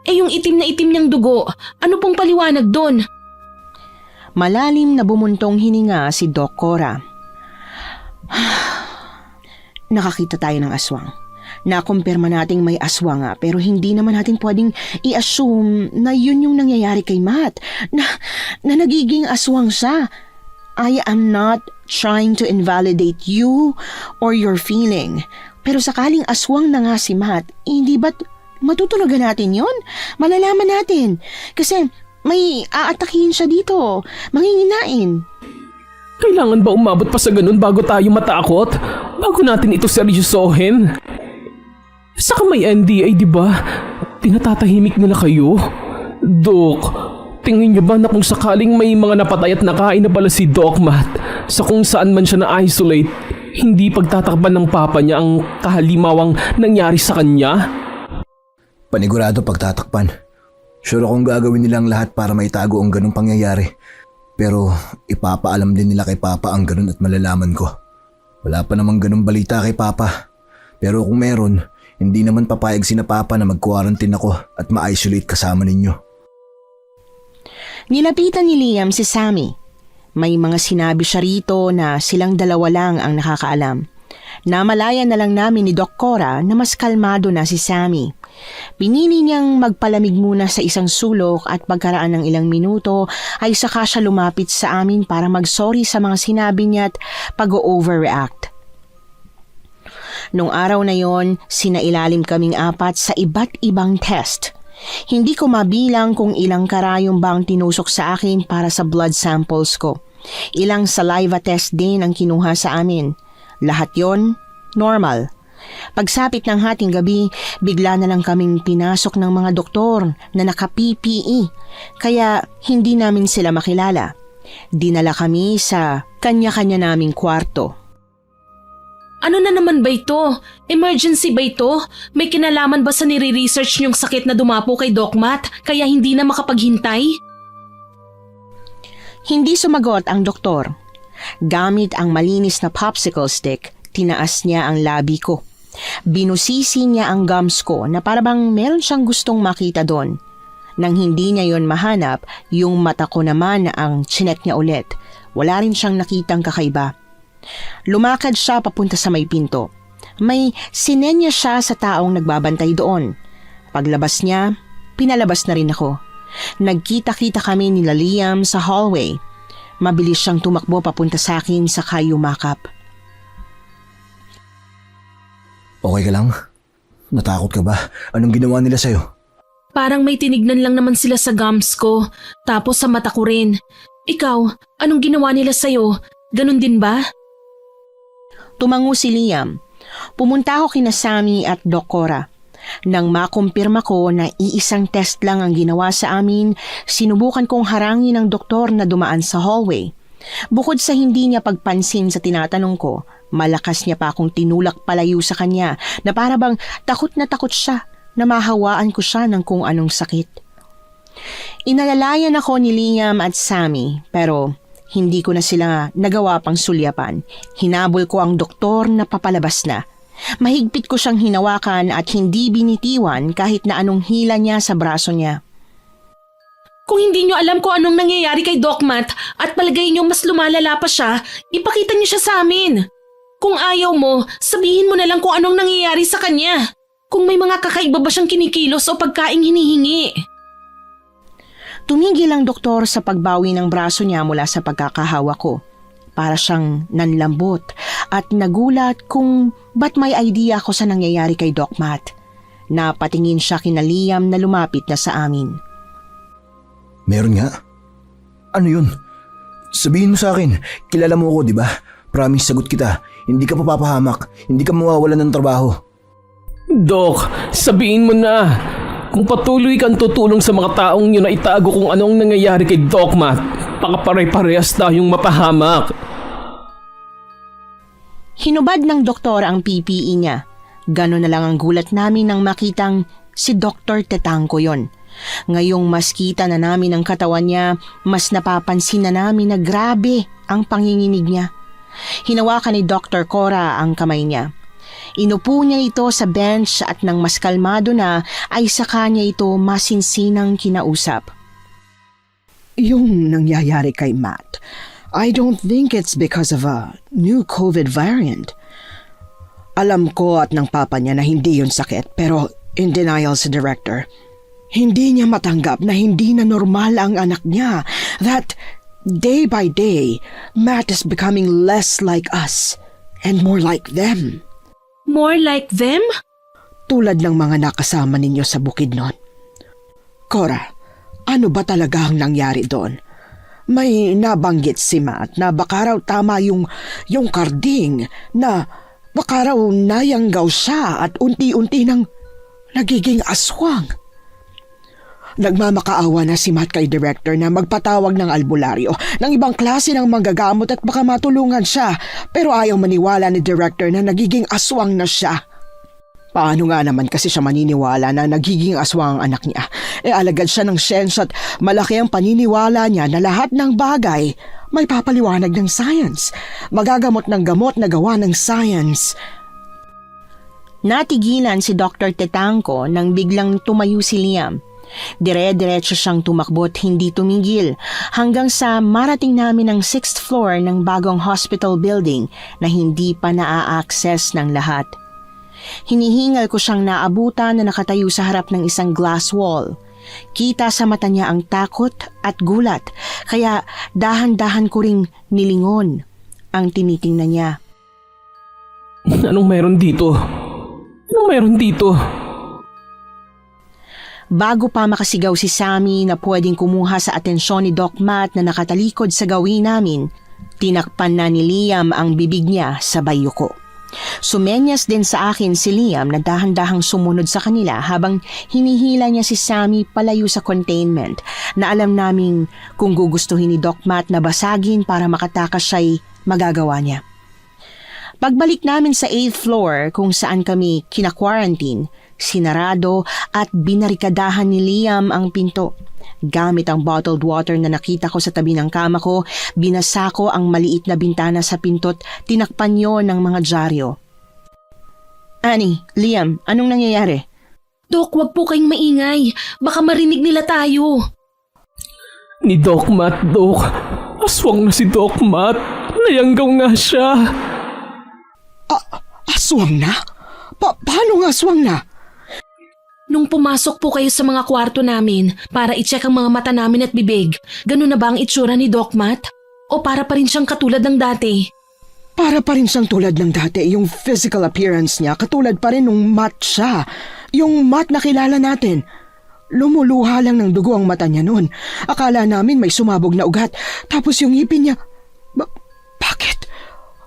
Eh yung itim na itim niyang dugo, ano pong paliwanag doon? Malalim na bumuntong hininga si Doc Cora. Nakakita tayo ng aswang. Nakumpirma nating may aswang nga pero hindi naman natin pwedeng i-assume na yun yung nangyayari kay Matt. Na nagiging aswang siya. I am not trying to invalidate you or your feeling. Pero sakaling aswang na nga si Matt, hindi ba't matutunagan natin yun? Malalaman natin. Kasi may aatakihin siya dito. Manginginain. Kailangan ba umabot pa sa ganun bago tayo matakot? Bago natin ito seryosohin? Saka may NDA, di ba? Pinatatahimik nila kayo? Dok, tingin niyo ba na kung sakaling may mga napatay at nakain na pala si Doc Matt sa kung saan man siya na-isolate, hindi pagtatakpan ng papa niya ang kahalimawang nangyari sa kanya? Panigurado pagtatakpan. Sure akong gagawin nilang lahat para maitago ang ganung pangyayari. Pero ipapaalam din nila kay Papa ang ganun at malalaman ko. Wala pa namang ganung balita kay Papa. Pero kung meron, hindi naman papayag sina Papa na mag-quarantine ako at ma-isolate kasama ninyo. Nilapitan ni Liam si Sammy. May mga sinabi siya rito na silang dalawa lang ang nakakaalam. Namalayan na lang namin ni Doc Cora na mas kalmado na si Sammy. Pinili niyang magpalamig muna sa isang sulok at pagkaraan ng ilang minuto ay saka siya lumapit sa amin para mag-sorry sa mga sinabi niya at pag-overreact. Nung araw na yon, sinailalim kaming apat sa iba't ibang test. Hindi ko mabilang kung ilang karayom bang tinusok sa akin para sa blood samples ko. Ilang saliva test din ang kinuha sa amin. Lahat yon normal. Pagsapit ng hating gabi, bigla na lang kaming pinasok ng mga doktor na naka-PPE, kaya hindi namin sila makilala. Dinala kami sa kanya-kanya naming kwarto. Ano na naman ba ito? Emergency ba ito? May kinalaman ba sa nire-research niyong sakit na dumapo kay Doc Matt kaya hindi na makapaghintay? Hindi sumagot ang doktor. Gamit ang malinis na popsicle stick, tinaas niya ang labi ko. Binusisi niya ang gums ko na parabang meron siyang gustong makita doon. Nang hindi niya yon mahanap, yung mata ko naman ang chinek niya ulit. Wala rin siyang nakitang kakaiba. Lumakad siya papunta sa may pinto. May sinenya siya sa taong nagbabantay doon. Paglabas niya, pinalabas na rin ako. Nagkita-kita kami ni Liam sa hallway. Mabilis siyang tumakbo papunta sa akin saka yumakap. Okay ka lang? Natakot ka ba? Anong ginawa nila sa'yo? Parang may tinignan lang naman sila sa gums ko, tapos sa mata ko rin. Ikaw, anong ginawa nila sa'yo? Ganon din ba? Tumango si Liam. Pumunta ako kina Sammy at Doc Cora. Nang makumpirma ko na iisang test lang ang ginawa sa amin, sinubukan kong harangin ng doktor na dumaan sa hallway. Bukod sa hindi niya pagpansin sa tinatanong ko, malakas niya pa akong tinulak palayo sa kanya na parabang takot na takot siya na mahawaan ko siya ng kung anong sakit. Inalalayan ako ni Liam at Sammy pero hindi ko na sila nagawa pang sulyapan. Hinabol ko ang doktor na papalabas na. Mahigpit ko siyang hinawakan at hindi binitiwan kahit na anong hila niya sa braso niya. Kung hindi nyo alam kung anong nangyayari kay Doc Matt at palagay nyo mas lumalala pa siya, ipakita nyo siya sa amin. Kung ayaw mo, sabihin mo na lang kung anong nangyayari sa kanya. Kung may mga kakaiba ba siyang kinikilos o pagkaing hinihingi. Tumigil ang doktor sa pagbawi ng braso niya mula sa pagkakahawa ko. Para siyang nanlambot at nagulat kung ba't may idea ko sa nangyayari kay Doc Matt. Napatingin siya kina Liam na lumapit na sa amin. Meron nga. Ano yun? Sabihin mo sa akin, kilala mo ako, di ba? Promise, sagot kita. Hindi ka papahamak. Hindi ka mawawalan ng trabaho. Doc, sabihin mo na. Kung patuloy kang tutulong sa mga taong yun na itago kung anong nangyayari kay Doc Matt, baka pare-parehas tayong mapahamak. Hinubad ng doktor ang PPE niya. Ganon na lang ang gulat namin nang makitang si Dr. Tetangco yon. Ngayong mas kita na namin ang katawan niya, mas napapansin na namin na grabe ang panginginig niya. Hinawakan ni Dr. Cora ang kamay niya. Inupo niya ito sa bench at nang mas kalmado na ay saka niya ito masinsinang kinausap. Yung nangyayari kay Matt, I don't think it's because of a new COVID variant. Alam ko at ng papa niya na hindi yun sakit pero in denial si director. Hindi niya matanggap na hindi na normal ang anak niya. That day by day, Matt is becoming less like us and more like them. More like them? Tulad ng mga nakasama ninyo sa Bukidnon. Cora, ano ba talaga ang nangyari doon? May nabanggit si Matt na baka raw tama yung karding na baka raw nayanggaw siya at unti-unti nang nagiging aswang. Nagmamakaawa na si Matt kay director na magpatawag ng albularyo ng ibang klase ng manggagamot at baka matulungan siya pero ayaw maniwala ni director na nagiging aswang na siya. Paano nga naman kasi siya maniniwala na nagiging aswang ang anak niya? Alagad siya ng siyensya at malaki ang paniniwala niya na lahat ng bagay may papaliwanag ng science. Magagamot ng gamot na gawa ng science. Natigilan si Dr. Tetangco nang biglang tumayo si Liam. Dire-diretso siyang tumakbo't hindi tumigil hanggang sa marating namin ang 6th floor ng bagong hospital building na hindi pa naa-access ng lahat. Hinihingal ko siyang naabutan na nakatayo sa harap ng isang glass wall. Kita sa mata niya ang takot at gulat kaya dahan-dahan ko ring nilingon ang tinitingnan niya. Anong meron dito? Anong meron dito? Bago pa makasigaw si Sammy na pwedeng kumuha sa atensyon ni Doc Matt na nakatalikod sa gawin namin, tinakpan na ni Liam ang bibig niya sa bayo ko. Sumenyas din sa akin si Liam na dahan-dahang sumunod sa kanila habang hinihila niya si Sammy palayo sa containment na alam naming kung gugustuhin ni Doc Matt na basagin para makatakas siya'y magagawa niya. Pagbalik namin sa 8th floor kung saan kami kina-quarantine, sinarado at binarikadahan ni Liam ang pinto. Gamit ang bottled water na nakita ko sa tabi ng kama ko, binasa ko ang maliit na bintana sa pinto't tinakpan yon ng mga dyaryo. Annie, Liam, anong nangyayari? Dok, wag po kayong maingay. Baka marinig nila tayo. Ni Doc Matt, Doc. Aswang na si Doc Matt. Nayanggaw nga siya. Aswang na? Paano nga aswang na? Nung pumasok po kayo sa mga kwarto namin para i-check ang mga mata namin at bibig, ganun na ba ang itsura ni Doc Matt? O para pa rin siyang katulad ng dati? Para pa rin siyang tulad ng dati. Yung physical appearance niya, katulad pa rin nung Matt siya. Yung Matt na kilala natin. Lumuluha lang ng dugo ang mata niya noon. Akala namin may sumabog na ugat. Tapos yung ngipin niya... Bakit?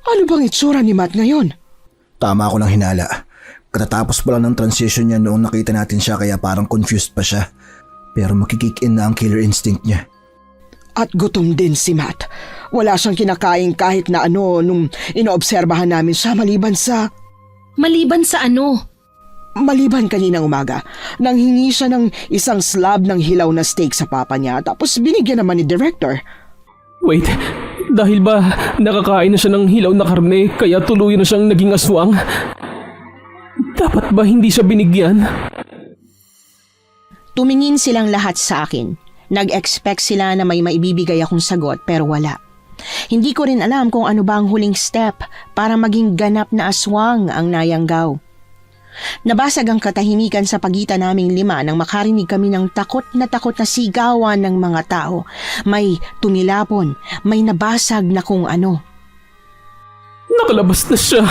Ano bang itsura ni Matt ngayon? Tama ako ng hinala. Katatapos pa lang ng transition niya noong nakita natin siya kaya parang confused pa siya. Pero makikick in na ang killer instinct niya. At gutom din si Matt. Wala siyang kinakain kahit na ano nung inoobserbahan namin siya maliban sa... Maliban sa ano? Maliban kaninang umaga. Nang hingi siya ng isang slab ng hilaw na steak sa papa niya tapos binigyan naman ni Director. Wait, dahil ba nakakain na siya ng hilaw na karne kaya tuluyan na siyang naging aswang? Dapat ba hindi siya binigyan? Tumingin silang lahat sa akin. Nag-expect sila na may maibibigay akong sagot pero wala. Hindi ko rin alam kung ano ba ang huling step para maging ganap na aswang ang nayanggaw. Nabasag ang katahimikan sa pagitan naming 5 nang makarinig kami ng takot na sigawan ng mga tao. May tumilapon, may nabasag na kung ano. Nakalabas na siya.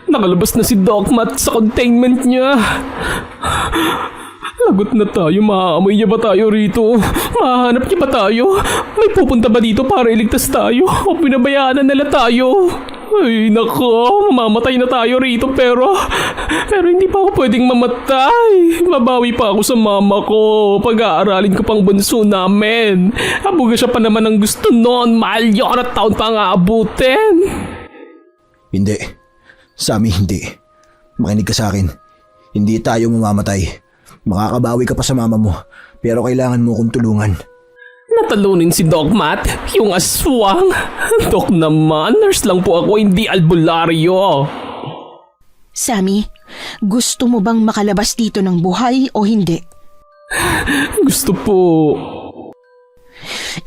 Nakalabas na si Doc Matt sa containment niya. Lagot na tayo, maaamoy niya ba tayo rito? Mahanap niya ba tayo? May pupunta ba dito para iligtas tayo? O pinabayaan na nila tayo? Ay nako, mamamatay na tayo rito pero hindi pa ako pwedeng mamatay. Mabawi pa ako sa mama ko. Pag-aaralin ko pang bunso namin. Abuga siya pa naman ang gusto noon. Mahal niyo na taon pa ang aabutin. Hindi. Sammy, hindi. Makinig ka sa akin. Hindi tayo mamamatay. Makakabawi ka pa sa mama mo. Pero kailangan mo kong tulungan. Natalunin si Doc Matt, yung aswang. Doc naman, nurse lang po ako, hindi albularyo. Sammy, gusto mo bang makalabas dito ng buhay o hindi? Gusto po.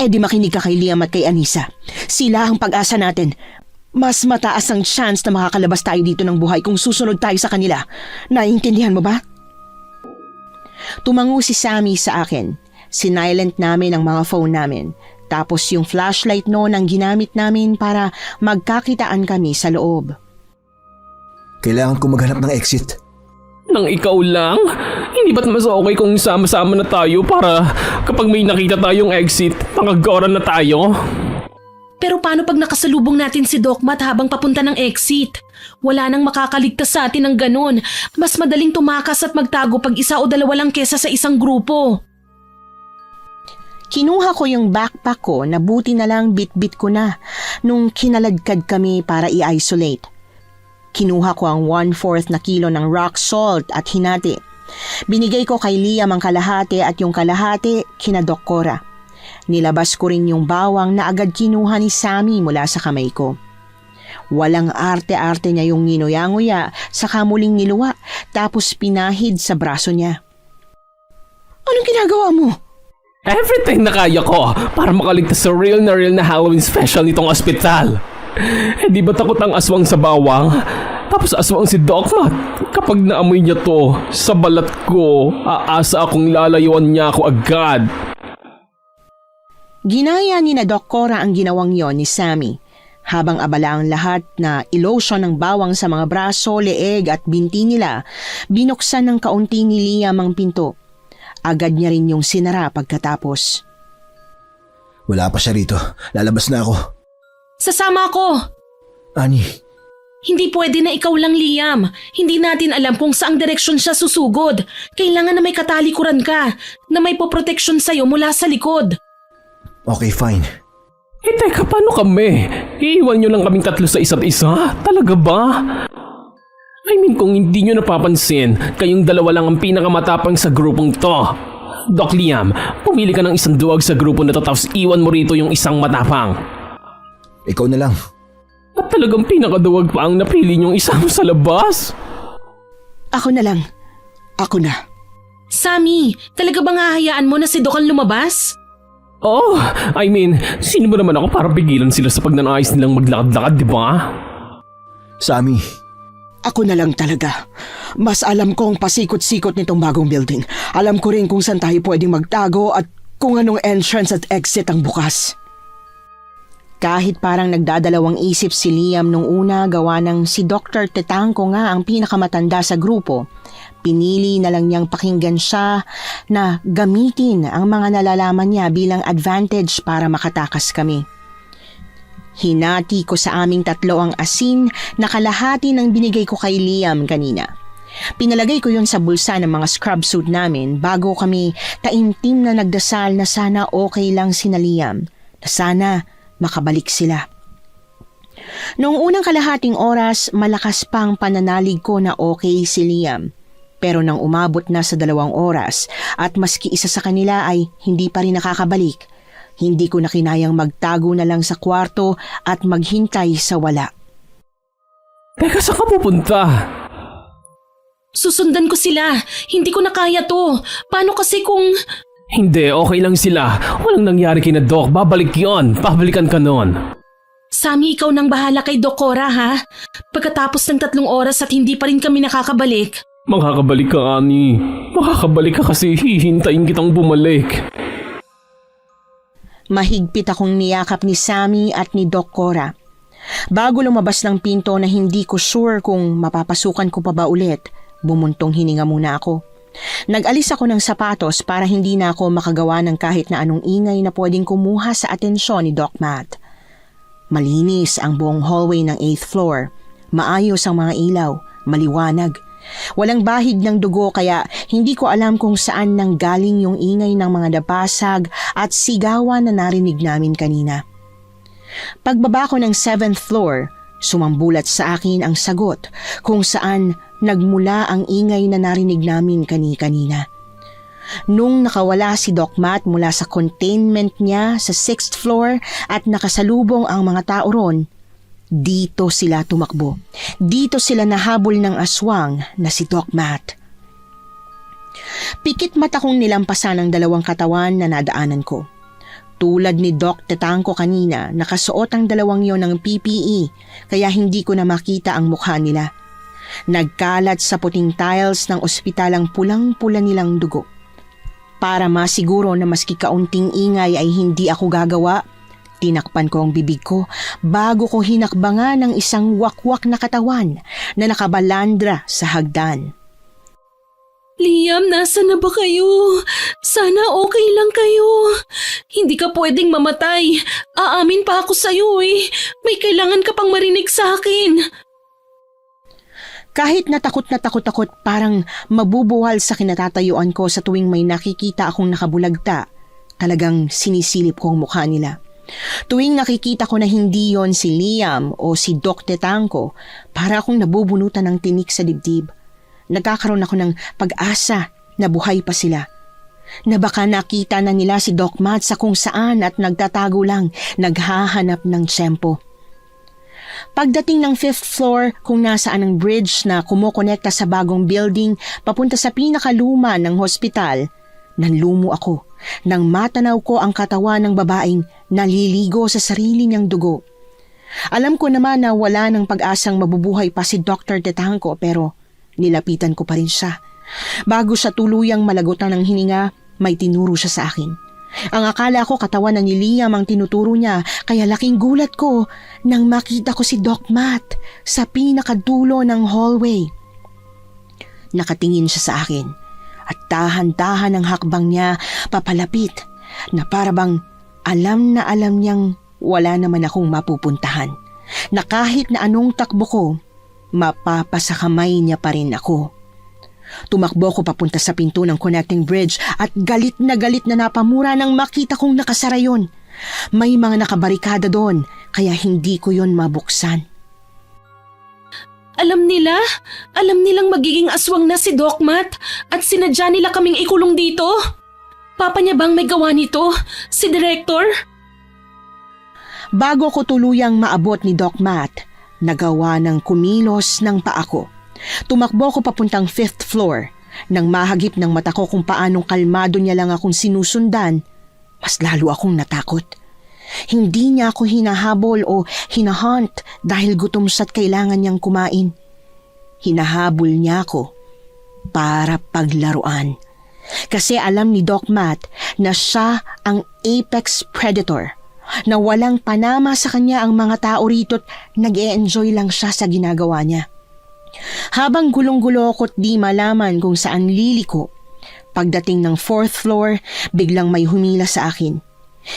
Eh di makinig ka kay Liam at kay Anissa. Sila ang pag-asa natin. Mas mataas ang chance na makakalabas tayo dito ng buhay kung susunod tayo sa kanila. Naiintindihan mo ba? Tumango si Sammy sa akin. Sinilent namin ang mga phone namin. Tapos yung flashlight noon ang ginamit namin para magkakitaan kami sa loob. Kailangan ko maghanap ng exit. Nang ikaw lang? Hindi ba't mas okay kung sama-sama na tayo para kapag may nakita tayong exit, makagaran na tayo? Pero paano pag nakasalubong natin si Doc Matt habang papunta ng exit? Wala nang makakaligtas sa atin ng ganun. Mas madaling tumakas at magtago pag isa o dalawa lang kesa sa isang grupo. Kinuha ko yung backpack ko na buti na lang bit-bit ko na nung kinaladkad kami para i-isolate. Kinuha ko ang 1/4 na kilo ng rock salt at hinati. Binigay ko kay Liam ang kalahati at yung kalahati kina Doc Cora. Nilabas ko rin yung bawang na agad kinuha ni Sammy mula sa kamay ko. Walang arte-arte niya yung nginuya-nguya sa kamuling niluwa tapos pinahid sa braso niya. Anong ginagawa mo? Everything na kaya ko para makaligtas sa real na Halloween special nitong ospital. Di ba takot ang aswang sa bawang? Tapos aswang si Doc Matt. Kapag naamoy niya to sa balat ko, aasa akong lalayuan niya ako agad. Ginaya ni na Doc Cora ang ginawang yon ni Sammy. Habang abala ang lahat na ilotion ng bawang sa mga braso, leeg at binti nila, binuksan ng kaunti ni Liam ang pinto. Agad niya rin yung sinara pagkatapos. Wala pa siya rito. Lalabas na ako. Sasama ako! Annie, Hindi pwede na ikaw lang, Liam. Hindi natin alam kung saang direksyon siya susugod. Kailangan na may katalikuran ka, na may poproteksyon sa'yo mula sa likod. Okay, fine. Eh teka, paano kami? Iiwan nyo lang kaming tatlo sa isa't isa? Talaga ba? I mean, kung hindi nyo napapansin, kayong dalawa lang ang pinakamatapang sa grupong to. Doc Liam, pumili ka ng isang duwag sa grupo na to tapos iwan mo rito yung isang matapang. Ikaw na lang. At talagang pinakaduwag pa ang napili niyong isama sa labas? Ako na lang. Ako na. Sammy, talaga bang hahayaan mo na si Doc ang lumabas? Oh, I mean, sino ba naman ako para pigilan sila sa pagnanayos nilang maglakad-lakad, di ba? Sammy, Ako na lang talaga. Mas alam ko ang pasikot-sikot nitong bagong building. Alam ko rin kung saan tayo pwedeng magtago at kung anong entrance at exit ang bukas. Kahit parang nagdadalawang isip si Liam nung una gawa ng si Dr. Tetangco nga ang pinakamatanda sa grupo, pinili na lang niyang pakinggan siya na gamitin ang mga nalalaman niya bilang advantage para makatakas kami. Hinati ko sa aming tatlo ang asin na kalahati ng binigay ko kay Liam kanina. Pinalagay ko yon sa bulsa ng mga scrub suit namin bago kami taimtim na nagdasal na sana okay lang sina Liam, na sana makabalik sila. Noong unang kalahating oras, malakas pang pananalig ko na okay si Liam. Pero nang umabot na sa 2 oras at maski isa sa kanila ay hindi pa rin nakakabalik, hindi ko na kinayang magtago na lang sa kwarto at maghintay sa wala. Teka, saan ka pupunta? Susundan ko sila. Hindi ko na kaya to. Paano kasi kung... Hindi, okay lang sila. Walang nangyari kina Doc. Babalik yon. Pabalikan ka nun. Sammy, ikaw nang bahala kay Doc Cora, ha? Pagkatapos ng 3 oras at hindi pa rin kami nakakabalik. Makakabalik ka, Ani. Makakabalik ka kasi hihintayin kitang bumalik. Mahigpit akong niyakap ni Sammy at ni Doc Cora. Bago lumabas ng pinto na hindi ko sure kung mapapasukan ko pa ba ulit, bumuntong hininga muna ako. Nag-alis ako ng sapatos para hindi na ako makagawa ng kahit na anong ingay na pwedeng kumuha sa atensyon ni Doc Matt. Malinis ang buong hallway ng 8th floor. Maayos ang mga ilaw, maliwanag. Walang bahid ng dugo kaya hindi ko alam kung saan nanggaling yung ingay ng mga napasag at sigawan na narinig namin kanina. Pagbaba ko ng 7th floor, sumambulat sa akin ang sagot kung saan nagmula ang ingay na narinig namin kani-kanina. Nung nakawala si Doc Matt mula sa containment niya sa 6th floor at nakasalubong ang mga tao ron, dito sila tumakbo. Dito sila nahabol ng aswang na si Doc Matt. Pikit mata kong nilampasan ang 2 katawan na nadaanan ko. Tulad ni Doc Tetangco kanina, nakasuot ang 2 yon ng PPE kaya hindi ko na makita ang mukha nila. Nagkalat sa puting tiles ng ospital ang pulang-pula nilang dugo. Para masiguro na maski kaunting ingay ay hindi ako gagawa, tinakpan ko ang bibig ko bago ko hinakbangan ng isang wakwak na katawan na nakabalandra sa hagdan. Liam, nasa na ba kayo? Sana okay lang kayo. Hindi ka pwedeng mamatay. Aamin pa ako sa'yo eh. May kailangan ka pang marinig sa akin. Kahit natakot parang mabubuwal sa kinatatayuan ko sa tuwing may nakikita akong nakabulagta, talagang sinisilip ko ang mukha nila. Tuwing nakikita ko na hindi yon si Liam o si Doc Tetangco, para akong nabubunutan ng tinik sa dibdib. Nagkakaroon ako ng pag-asa na buhay pa sila. Na baka nakita na nila si Doc Matt sa kung saan at nagtatago lang, naghahanap ng tiyempo. Pagdating ng 5th floor kung nasaan ang bridge na kumukonekta sa bagong building papunta sa pinakaluma ng hospital, nanlumo ako nang matanaw ko ang katawan ng babaeng naliligo sa sarili niyang dugo. Alam ko naman na wala ng pag-asang mabubuhay pa si Dr. Tetangco pero nilapitan ko pa rin siya. Bago siya tuluyang malagutan ng hininga, may tinuro siya sa akin. Ang akala ko katawan ng ni Liam ang tinuturo niya kaya laking gulat ko nang makita ko si Doc Matt sa pinakadulo ng hallway. Nakatingin siya sa akin at tahan-tahan ang hakbang niya papalapit na parabang alam na alam niyang wala naman akong mapupuntahan. Na kahit na anong takbo ko, mapapasakamay niya pa rin ako. Tumakbo ko papunta sa pinto ng connecting bridge at galit na napamura nang makita kong nakasara yun. May mga nakabarikada doon kaya hindi ko yon mabuksan. Alam nilang magiging aswang na si Doc Matt at sinadya nila kaming ikulong dito. Papa niya bang may gawa nito? Si Director? Bago ko tuluyang maabot ni Doc Matt, nagawa ng kumilos ng paa ko. Tumakbo ko papuntang 5th floor. Nang mahagip ng mata ko kung paanong kalmado niya lang akong sinusundan, mas lalo akong natakot. Hindi niya ako hinahabol o hinahunt dahil gutom siya't kailangan niyang kumain. Hinahabol niya ako para paglaruan. Kasi alam ni Doc Matt na siya ang apex predator, na walang panama sa kanya ang mga tao rito't nag-e-enjoy lang siya sa ginagawa niya. Habang gulong-gulo ako't di malaman kung saan liliko, pagdating ng 4th floor, biglang may humila sa akin.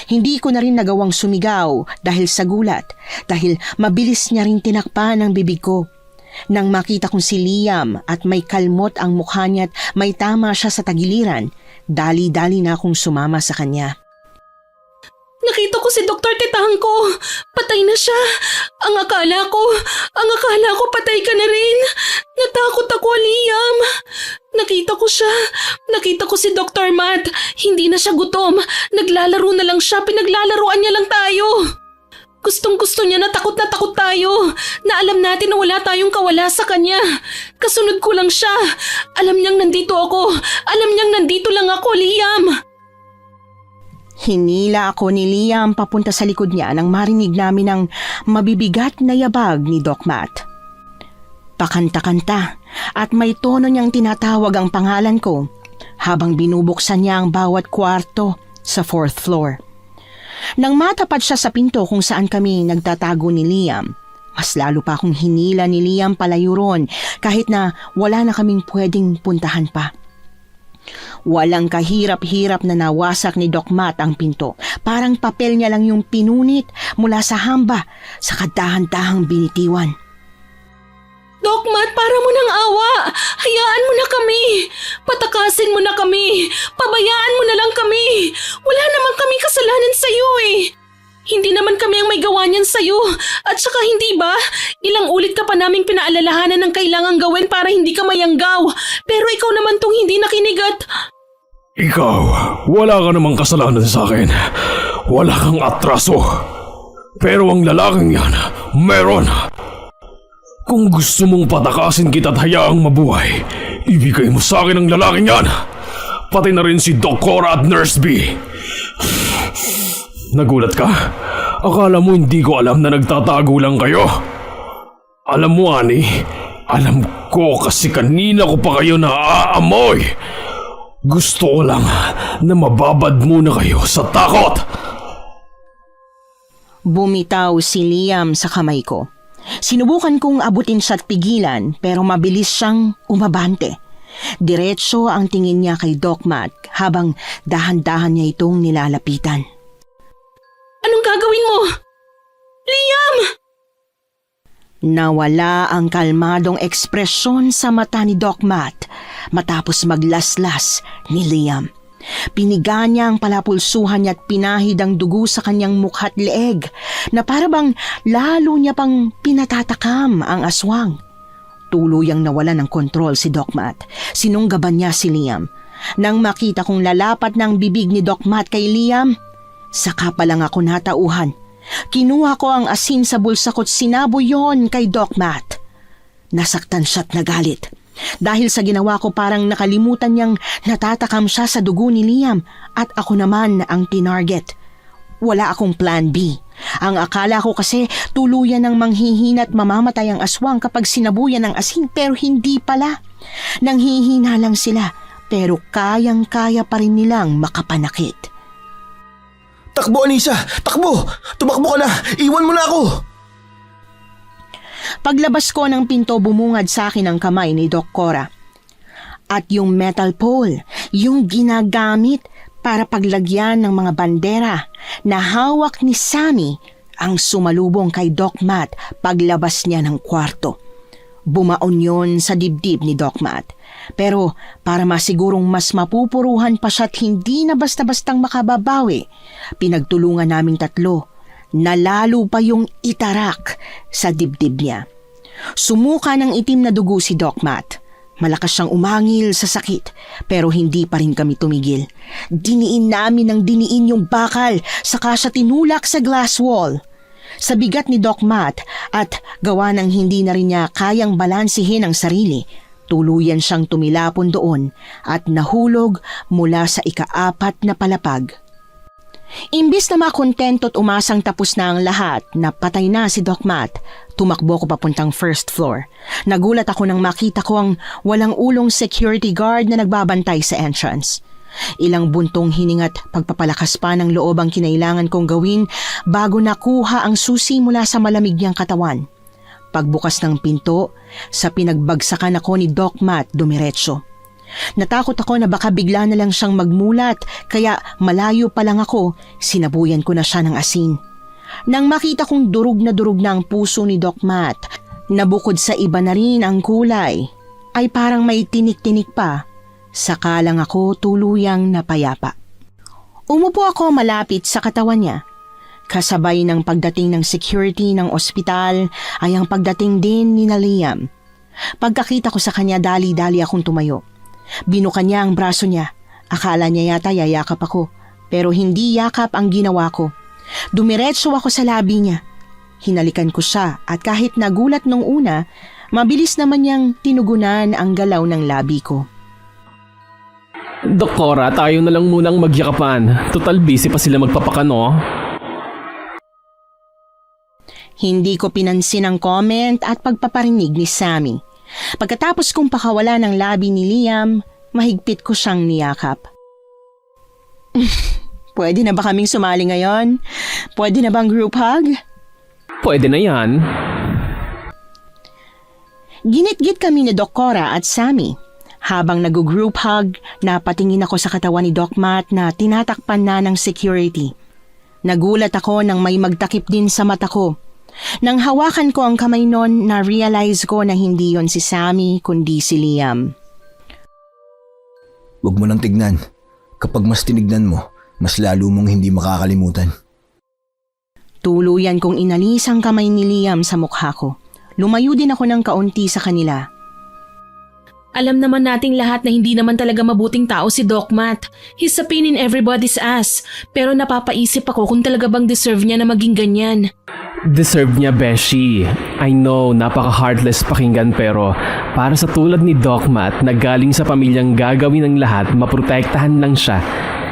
Hindi ko na rin nagawang sumigaw dahil sa gulat, dahil mabilis niya rin tinakpan ang bibig ko. Nang makita kong si Liam at may kalmot ang mukha niya at may tama siya sa tagiliran, dali-dali na akong sumama sa kanya. Nakita ko si Dr. Tetangko. Patay na siya. Ang akala ko patay ka na rin. Natakot ako, Liam. Nakita ko siya. Nakita ko si Dr. Matt. Hindi na siya gutom. Naglalaro na lang siya. Pinaglalaroan niya lang tayo. Gustong-gusto niya na takot tayo. Na alam natin na wala tayong kawala sa kanya. Kasunod ko lang siya. Alam niyang nandito ako. Alam niyang nandito lang ako, Liam. Hinila ako ni Liam papunta sa likod niya nang marinig namin ang mabibigat na yabag ni Doc Matt. Pakanta-kanta at may tono niyang tinatawag ang pangalan ko habang binubuksan niya ang bawat kwarto sa 4th floor. Nang matapat siya sa pinto kung saan kami nagtatago ni Liam, mas lalo pa akong hinila ni Liam palayo ron kahit na wala na kaming pwedeng puntahan pa. Walang kahirap-hirap na nawasak ni Doc Matt ang pinto. Parang papel niya lang yung pinunit mula sa hamba sa kadahan-dahang binitiwan. Doc Matt, para mo ng awa. Hayaan mo na kami. Patakasin mo na kami. Pabayaan mo na lang kami. Wala naman kami kasalanan sa'yo eh. Hindi naman kami ang may gawa niyan sa'yo. At saka hindi ba? Ilang ulit ka pa naming pinaalalahanan ng kailangang gawin para hindi ka mayanggaw. Pero ikaw naman tong hindi nakinig at... Ikaw, wala ka namang kasalanan sa akin. Wala kang atraso. Pero ang lalaking yan, meron. Kung gusto mong patakasin kita at hayaang mabuhay, ibigay mo sa akin ang lalaking yan. Pati na rin si Doc Cora at Nurse B. Nagulat ka? Akala mo hindi ko alam na nagtatago lang kayo? Alam mo, Ani, alam ko kasi kanina ko pa kayo naaamoy. Gusto ko lang na mababad muna kayo sa takot. Bumitaw si Liam sa kamay ko. Sinubukan kong abutin siya at pigilan pero mabilis siyang umabante. Diretso ang tingin niya kay Doc Matt habang dahan-dahan niya itong nilalapitan. Anong gagawin mo? Liam! Nawala ang kalmadong ekspresyon sa mata ni Doc Matt matapos maglaslas ni Liam. Piniga niya ang palapulsuhan niya at pinahid ang dugo sa kanyang mukha't leeg na parabang lalo niya pang pinatatakam ang aswang. Tuluyang nawala ng kontrol si Doc Matt. Sinunggaban niya si Liam. Nang makita kong lalapat ng bibig ni Doc Matt kay Liam, saka pa lang ako natauhan. Kinuha ko ang asin sa bulsa ko't sinabo yon kay Doc Matt. Nasaktan siya't nagalit. Dahil sa ginawa ko parang nakalimutan niyang natatakam siya sa dugo ni Liam at ako naman ang tinarget. Wala akong plan B. Ang akala ko kasi tuluyan ng manghihina at mamamatay ang aswang kapag sinabuyan ng asin pero hindi pala. Nanghihina lang sila pero kayang-kaya pa rin nilang makapanakit. Takbo, Anissa! Takbo! Tumakbo ka na! Iwan mo na ako! Paglabas ko ng pinto, bumungad sa akin ang kamay ni Doc Cora. At yung metal pole, yung ginagamit para paglagyan ng mga bandera na hawak ni Sammy ang sumalubong kay Doc Matt paglabas niya ng kwarto. Bumaon yon sa dibdib ni Doc Matt. Pero para masigurong mas mapupuruhan pa siya't hindi na basta-bastang makababawi, pinagtulungan naming tatlo na lalo pa yung itarak sa dibdib niya. Sumuka ng itim na dugo si Doc Matt. Malakas siyang umangil sa sakit pero hindi pa rin kami tumigil. Diniin namin ng diniin yung bakal saka siya tinulak sa glass wall. Sa bigat ni Doc Matt at gawa ng hindi na rin niya kayang balansihin ang sarili, tuluyan siyang tumilapon doon at nahulog mula sa ika-4 na palapag. Imbis na makontento't umasang tapos na ang lahat na patay na si Doc Matt, tumakbo ko papuntang first floor. Nagulat ako nang makita ko ang walang ulong security guard na nagbabantay sa entrance. Ilang buntong hiningat pagpapalakas pa ng loob ang kinailangan kong gawin bago nakuha ang susi mula sa malamig niyang katawan. Pagbukas ng pinto, sa pinagbagsakan ako ni Doc Matt dumiretso. Natakot ako na baka bigla na lang siyang magmulat kaya malayo pa lang ako, sinabuyan ko na siya ng asin. Nang makita kong durog na ang puso ni Doc Matt, na bukod sa iba na rin ang kulay, ay parang may tinik-tinik pa, saka lang ako tuluyang napayapa. Umupo ako malapit sa katawan niya. Kasabay ng pagdating ng security ng ospital ay ang pagdating din ni Liam. Pagkakita ko sa kanya dali-dali akong tumayo. Binuka niya ang braso niya. Akala niya yata yayakap ako, pero hindi yakap ang ginawa ko. Dumiretso ako sa labi niya. Hinalikan ko siya at kahit nagulat nung una, mabilis naman niyang tinugunan ang galaw ng labi ko. Doc Cora, tayo na lang munang magyakapan. Total busy pa sila magpapakano. Hindi ko pinansin ang comment at pagpaparinig ni Sammy. Pagkatapos kong pakawala ng labi ni Liam, mahigpit ko siyang niyakap. Pwede na ba kaming sumali ngayon? Pwede na bang group hug? Pwede na yan. Ginit-git kami ni Doc Cora at Sammy. Habang nag-group hug, napatingin ako sa katawan ni Doc Matt na tinatakpan na ng security. Nagulat ako nang may magtakip din sa mata ko. Nang hawakan ko ang kamay nun, na-realize ko na hindi yon si Sammy kundi si Liam. Huwag mo nang tignan. Kapag mas tinignan mo, mas lalo mong hindi makakalimutan. Tuluyan kong inalis ang kamay ni Liam sa mukha ko. Lumayo din ako ng kaunti sa kanila. Alam naman nating lahat na hindi naman talaga mabuting tao si Doc Matt. He's a pain in everybody's ass. Pero napapaisip ako kung talaga bang deserve niya na maging ganyan. Deserve niya, Beshi. I know, napaka-heartless pakinggan pero para sa tulad ni Doc Matt na galing sa pamilyang gagawin ng lahat, maprotektahan lang siya,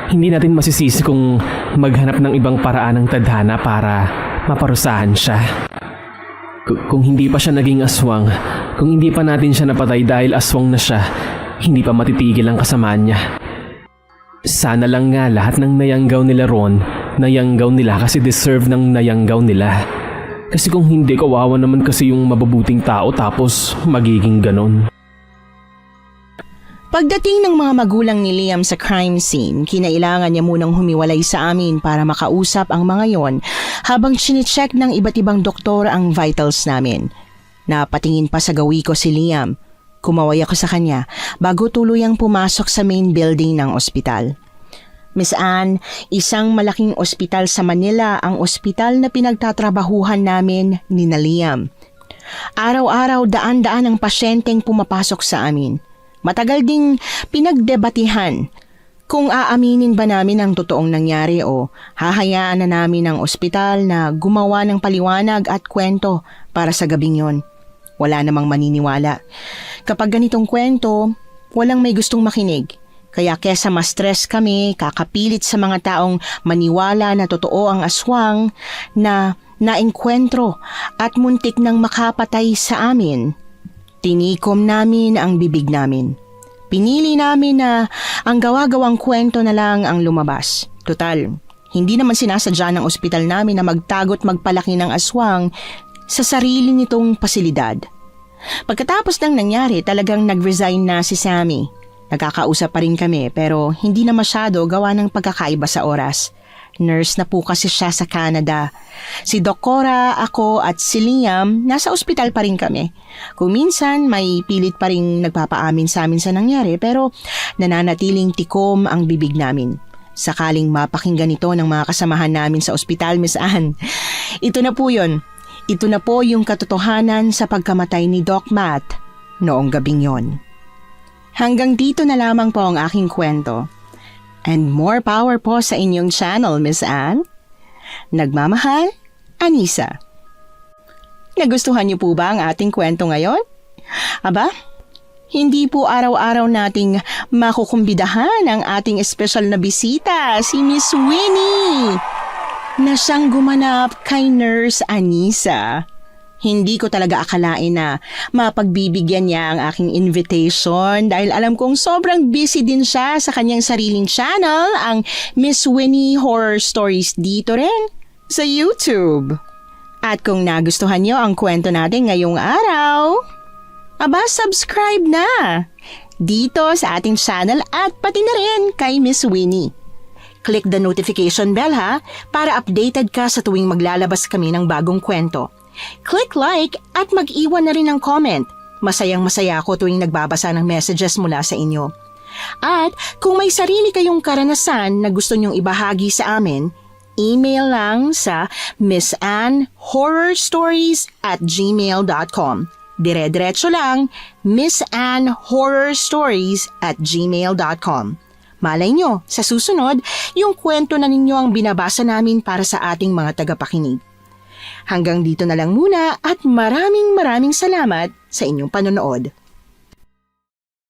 hindi natin masisisi kung maghanap ng ibang paraan ng tadhana para maparusahan siya. Kung hindi pa siya naging aswang, kung hindi pa natin siya napatay dahil aswang na siya, hindi pa matitigil ang kasamaan niya. Sana lang nga lahat ng nayanggaw nila Ron, nayanggaw nila kasi deserve ng nayanggaw nila. Kasi kung hindi, kawawa naman kasi yung mababuting tao tapos magiging ganon. Pagdating ng mga magulang ni Liam sa crime scene, kinailangan niya munang humiwalay sa amin para makausap ang mga yon habang chine-check ng iba't ibang doktor ang vitals namin. Napatingin pa sa gawi ko si Liam. Kumaway ako sa kanya bago tuluyang pumasok sa main building ng ospital. Miss Anne, isang malaking ospital sa Manila ang ospital na pinagtatrabahuhan namin ni Liam. Araw-araw daan-daan ang pasyenteng pumapasok sa amin. Matagal ding pinagdebatihan kung aaminin ba namin ang totoong nangyari o hahayaan na namin ang ospital na gumawa ng paliwanag at kwento para sa gabing yon. Wala namang maniniwala. Kapag ganitong kwento, walang may gustong makinig. Kaya kesa ma-stress kami, kakapilit sa mga taong maniwala na totoo ang aswang na naengkwentro at muntik nang makapatay sa amin, tinikom namin ang bibig namin. Pinili namin na ang gawa-gawang kwento na lang ang lumabas. Total, hindi naman sinasadya ng ospital namin na magtago't magpalaki ng aswang sa sarili nitong pasilidad. Pagkatapos ng nangyari, talagang nag-resign na si Sammy. Nagkakausap pa rin kami pero hindi na masyado gawa ng pagkakaiba sa oras. Nurse na po kasi siya sa Canada. Si Doc Cora, ako at si Liam, nasa ospital pa rin kami. Kung minsan, may pilit pa rin nagpapaamin sa amin sa nangyari pero nananatiling tikom ang bibig namin. Sakaling mapakinggan ito ng mga kasamahan namin sa ospital, Miss Anne. Ito na po yun. Ito na po yung katotohanan sa pagkamatay ni Doc Matt noong gabing yon. Hanggang dito na lamang po ang aking kwento. And more power po sa inyong channel, Miss Anne. Nagmamahal, Anisa. Nagustuhan niyo po ba ang ating kwento ngayon? Aba, hindi po araw-araw nating makukumbidahan ang ating espesyal na bisita, si Miss Winnie, na siyang gumanap kay Nurse Anisa. Hindi ko talaga akalain na mapagbibigyan niya ang aking invitation dahil alam kong sobrang busy din siya sa kanyang sariling channel, ang Miss Winnie Horror Stories dito rin sa YouTube. At kung nagustuhan niyo ang kwento natin ngayong araw, aba subscribe na dito sa ating channel at pati na rin kay Miss Winnie. Click the notification bell ha para updated ka sa tuwing maglalabas kami ng bagong kwento. Click like at mag-iwan na rin ng comment. Masayang-masaya ako tuwing nagbabasa ng messages mula sa inyo. At kung may sarili kayong karanasan na gusto nyong ibahagi sa amin, email lang sa missanhorrorstories@gmail.com. Dire-diretso lang, missanhorrorstories@gmail.com. Malay nyo, sa susunod, yung kwento na ninyo ang binabasa namin para sa ating mga tagapakinig. Hanggang dito na lang muna at maraming salamat sa inyong panonood.